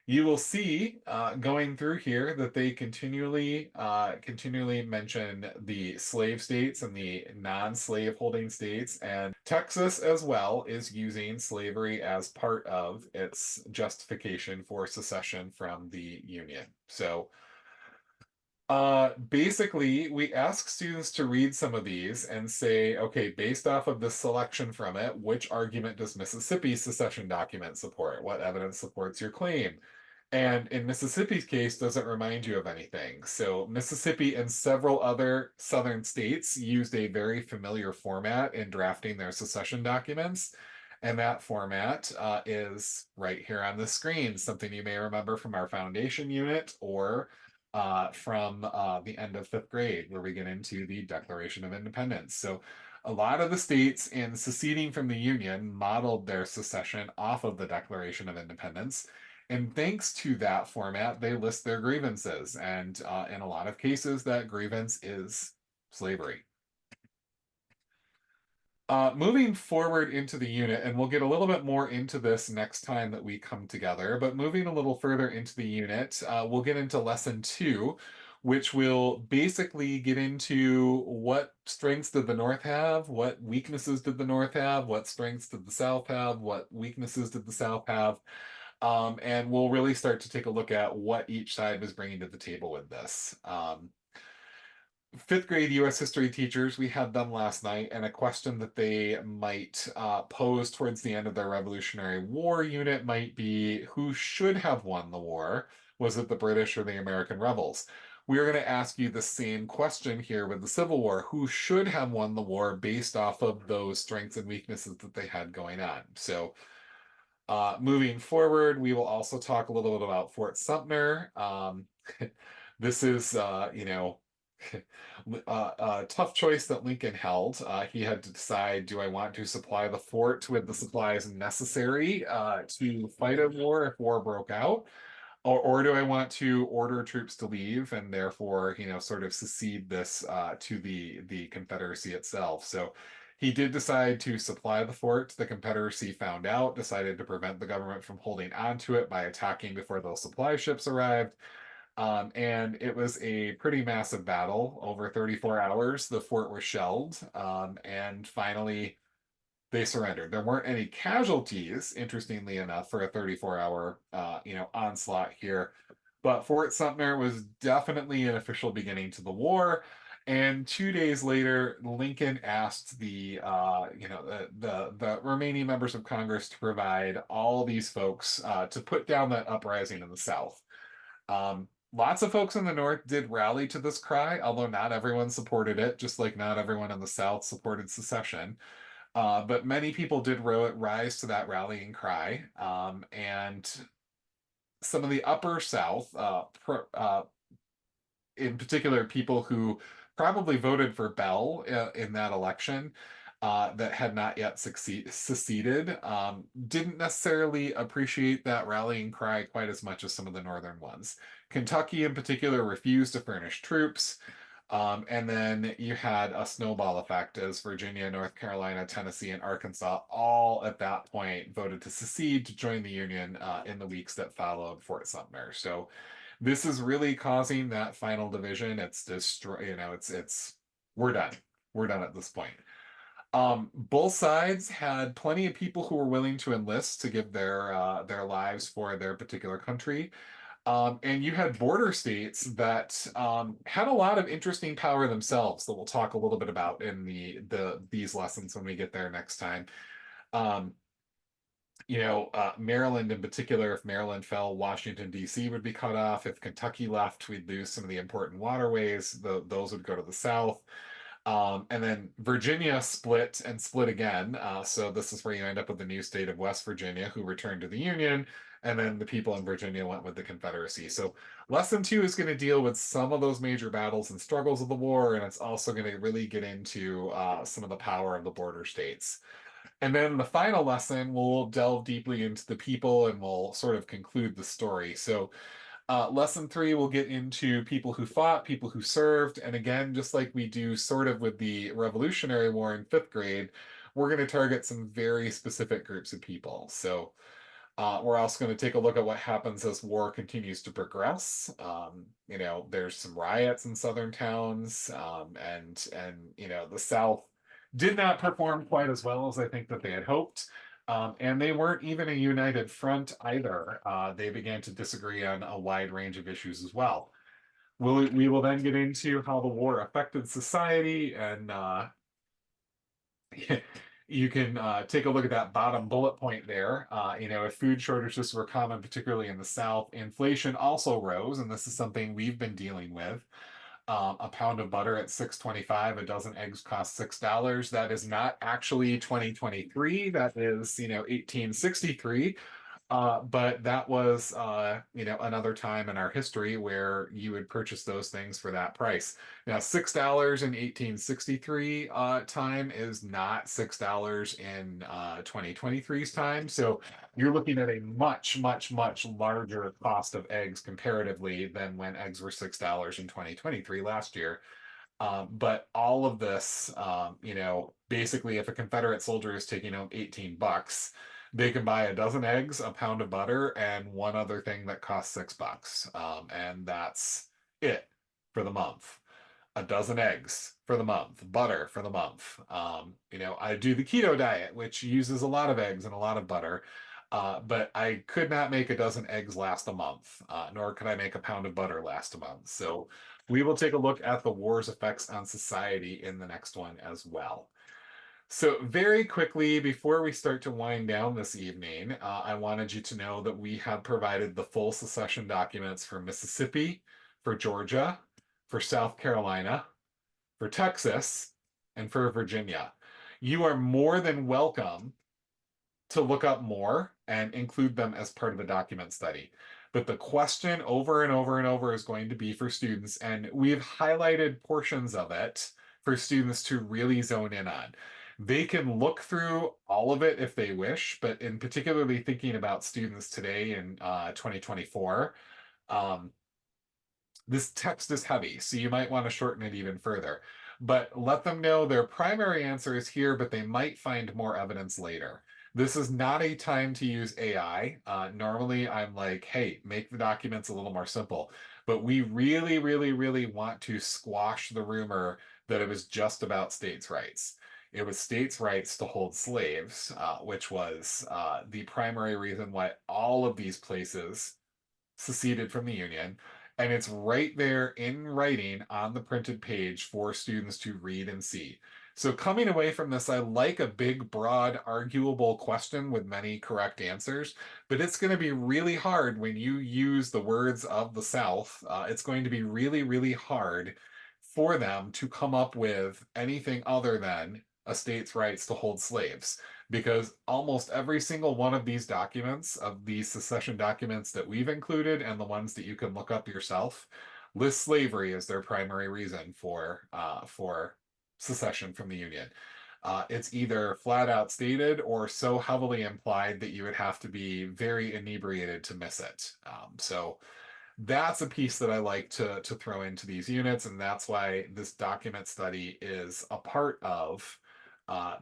You will see going through here that they continually mention the slave states and the non-slave holding states, and Texas as well is using slavery as part of its justification for secession from the Union. So basically, we ask students to read some of these and say, okay, based off of this selection from it, which argument does Mississippi's secession document support? What evidence supports your claim? And in Mississippi's case, does it remind you of anything? So Mississippi and several other southern states used a very familiar format in drafting their secession documents. And that format is right here on the screen, something you may remember from our foundation unit or from the end of fifth grade, where we get into the Declaration of Independence. So a lot of the states in seceding from the Union modeled their secession off of the Declaration of Independence. And thanks to that format, they list their grievances. And in a lot of cases, that grievance is slavery. Moving forward into the unit, and we'll get a little bit more into this next time that we come together, but moving a little further into the unit, we'll get into lesson 2, which will basically get into what strengths did the North have, what weaknesses did the North have, what strengths did the South have, what weaknesses did the South have, and we'll really start to take a look at what each side was bringing to the table with this. Fifth grade US history teachers, we had them last night, and a question that they might pose towards the end of their Revolutionary War unit might be, who should have won the war? Was it the British or the American rebels? We're going to ask you the same question here with the Civil War. Who should have won the war based off of those strengths and weaknesses that they had going on? So moving forward, we will also talk a little bit about Fort Sumter. This is, a tough choice that Lincoln held. He had to decide, do I want to supply the fort with the supplies necessary to fight a war if war broke out? Or do I want to order troops to leave and therefore, sort of secede this to the Confederacy itself? So he did decide to supply the fort. The Confederacy found out, decided to prevent the government from holding on to it by attacking before those supply ships arrived. And it was a pretty massive battle. Over 34 hours, the fort was shelled. And finally, they surrendered. There weren't any casualties, interestingly enough, for a 34-hour, onslaught here. But Fort Sumter was definitely an official beginning to the war. And 2 days later, Lincoln asked the remaining members of Congress to provide all these folks to put down that uprising in the South. Lots of folks in the North did rally to this cry, although not everyone supported it, just like not everyone in the South supported secession. But many people did rise to that rallying cry. And some of the upper South, in particular, people who probably voted for Bell in that election that had not yet seceded, didn't necessarily appreciate that rallying cry quite as much as some of the northern ones. Kentucky, in particular, refused to furnish troops. And then you had a snowball effect as Virginia, North Carolina, Tennessee, and Arkansas all at that point voted to secede to join the Union in the weeks that followed Fort Sumter. So this is really causing that final division. It's destroy, it's we're done. We're done at this point. Both sides had plenty of people who were willing to enlist to give their lives for their particular country. And you had border states that had a lot of interesting power themselves that we'll talk a little bit about in these lessons when we get there next time. Um, Maryland in particular, if Maryland fell, Washington, D.C. would be cut off. If Kentucky left, we'd lose some of the important waterways. Those would go to the south. And then Virginia split and split again. So this is where you end up with the new state of West Virginia, who returned to the Union. and then the people in Virginia went with the Confederacy. So lesson two is going to deal with some of those major battles and struggles of the war, and it's also going to really get into some of the power of the border states. And then the final lesson, we'll delve deeply into the people and we'll sort of conclude the story. So lesson three, we'll get into people who fought, people who served. And again, just like we do sort of with the Revolutionary War in fifth grade, we're going to target some very specific groups of people. So we're also going to take a look at what happens as war continues to progress. There's some riots in southern towns, and the South did not perform quite as well as I think that they had hoped. And they weren't even a united front either. They began to disagree on a wide range of issues as well. We will then get into how the war affected society and you can take a look at that bottom bullet point there. If food shortages were common, particularly in the South, inflation also rose, and this is something we've been dealing with. A pound of butter at 6.25, a dozen eggs cost $6. That is not actually 2023. That is, 1863. But that was, another time in our history where you would purchase those things for that price. Now, $6 in 1863 time is not $6 in 2023's time. So you're looking at a much, much, much larger cost of eggs comparatively than when eggs were $6 in 2023 last year. But all of this, basically, if a Confederate soldier is taking home 18 bucks, they can buy a dozen eggs, a pound of butter, and one other thing that costs $6. And that's it for the month. A dozen eggs for the month, butter for the month. I do the keto diet, which uses a lot of eggs and a lot of butter. But I could not make a dozen eggs last a month, nor could I make a pound of butter last a month. So we will take a look at the war's effects on society in the next one as well. So, very quickly, before we start to wind down this evening, I wanted you to know that we have provided the full secession documents for Mississippi, for Georgia, for South Carolina, for Texas, and for Virginia. You are more than welcome to look up more and include them as part of a document study. But the question over and over and over is going to be for students, and we've highlighted portions of it for students to really zone in on. They can look through all of it if they wish, but in particularly thinking about students today in 2024, um, this text is heavy, so you might want to shorten it even further. But let them know their primary answer is here, but they might find more evidence later. This is not a time to use AI. Normally, I'm like, hey, make the documents a little more simple. But we really, really, really want to squash the rumor that it was just about states' rights. It was states' rights to hold slaves, which was the primary reason why all of these places seceded from the Union. And it's right there in writing on the printed page for students to read and see. So, coming away from this, I like a big, broad, arguable question with many correct answers, but it's going to be really hard when you use the words of the South. It's going to be really, really hard for them to come up with anything other than a state's rights to hold slaves because almost every single one of these documents, of these secession documents that we've included and the ones that you can look up yourself, list slavery as their primary reason for secession from the Union. It's either flat out stated or so heavily implied that you would have to be very inebriated to miss it. So that's a piece that I like to throw into these units, and that's why this document study is a part of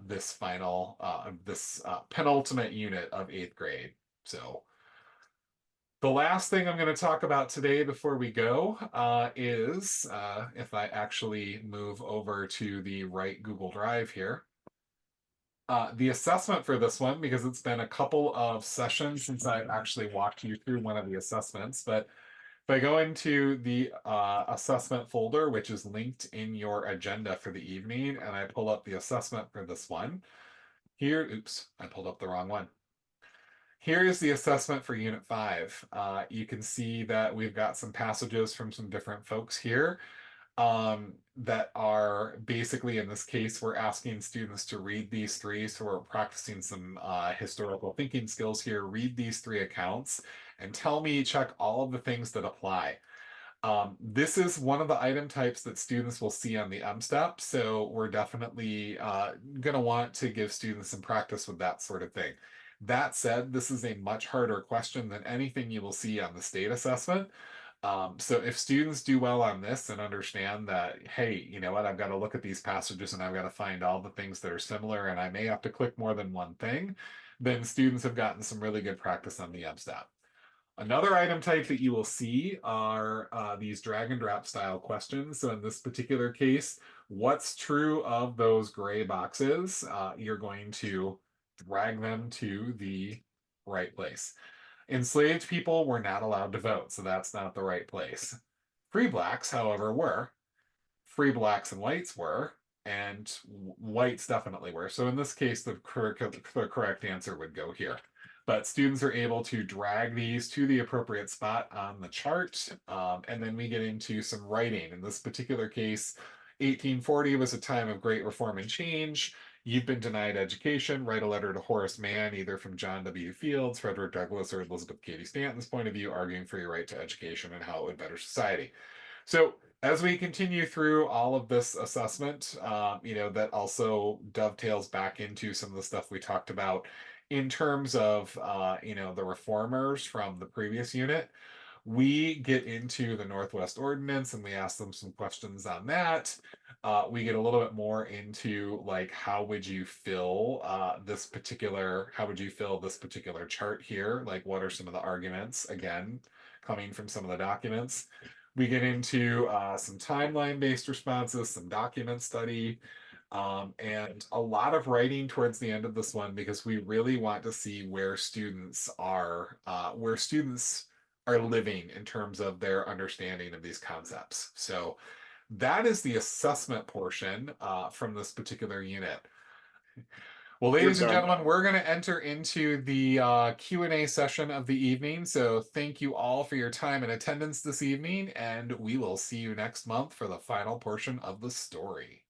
this penultimate unit of eighth grade. So the last thing I'm going to talk about today before we go is if I actually move over to the right Google Drive here. The assessment for this one, because it's been a couple of sessions since I actually walked you through one of the assessments, but if I go into the assessment folder, which is linked in your agenda for the evening, and I pull up the assessment for this one, oops, I pulled up the wrong one. Here is the assessment for Unit 5. You can see that we've got some passages from some different folks here. that are basically, in this case, we're asking students to read these three. So we're practicing some historical thinking skills here. Read these three accounts and tell me, check all of the things that apply. This is one of the item types that students will see on the M-Step, so we're definitely going to want to give students some practice with that sort of thing. That said, this is a much harder question than anything you will see on the state assessment. So if students do well on this and understand that, hey, you know what, I've got to look at these passages and I've got to find all the things that are similar and I may have to click more than one thing, then students have gotten some really good practice on the M-Step. Another item type that you will see are these drag and drop style questions. So in this particular case, what's true of those gray boxes? You're going to drag them to the right place. Enslaved people were not allowed to vote, so that's not the right place. Free blacks, however, were. Free blacks and whites were, and whites definitely were. So in this case, the correct answer would go here. But students are able to drag these to the appropriate spot on the chart. And then we get into some writing. In this particular case, 1840 was a time of great reform and change. You've been denied education. Write a letter to Horace Mann, either from John W. Fields, Frederick Douglass, or Elizabeth Cady Stanton's point of view, arguing for your right to education and how it would better society. So as we continue through all of this assessment, that also dovetails back into some of the stuff we talked about in terms of, the reformers from the previous unit. We get into the Northwest Ordinance and we ask them some questions on that. We get a little bit more into like how would you fill this particular chart here? Like what are some of the arguments again coming from some of the documents? We get into some timeline-based responses, some document study, and a lot of writing towards the end of this one because we really want to see where students are living in terms of their understanding of these concepts. So that is the assessment portion from this particular unit. Well, We're ladies and done. gentlemen, we're going to enter into the Q&A session of the evening. So thank you all for your time and attendance this evening, and we will see you next month for the final portion of the story.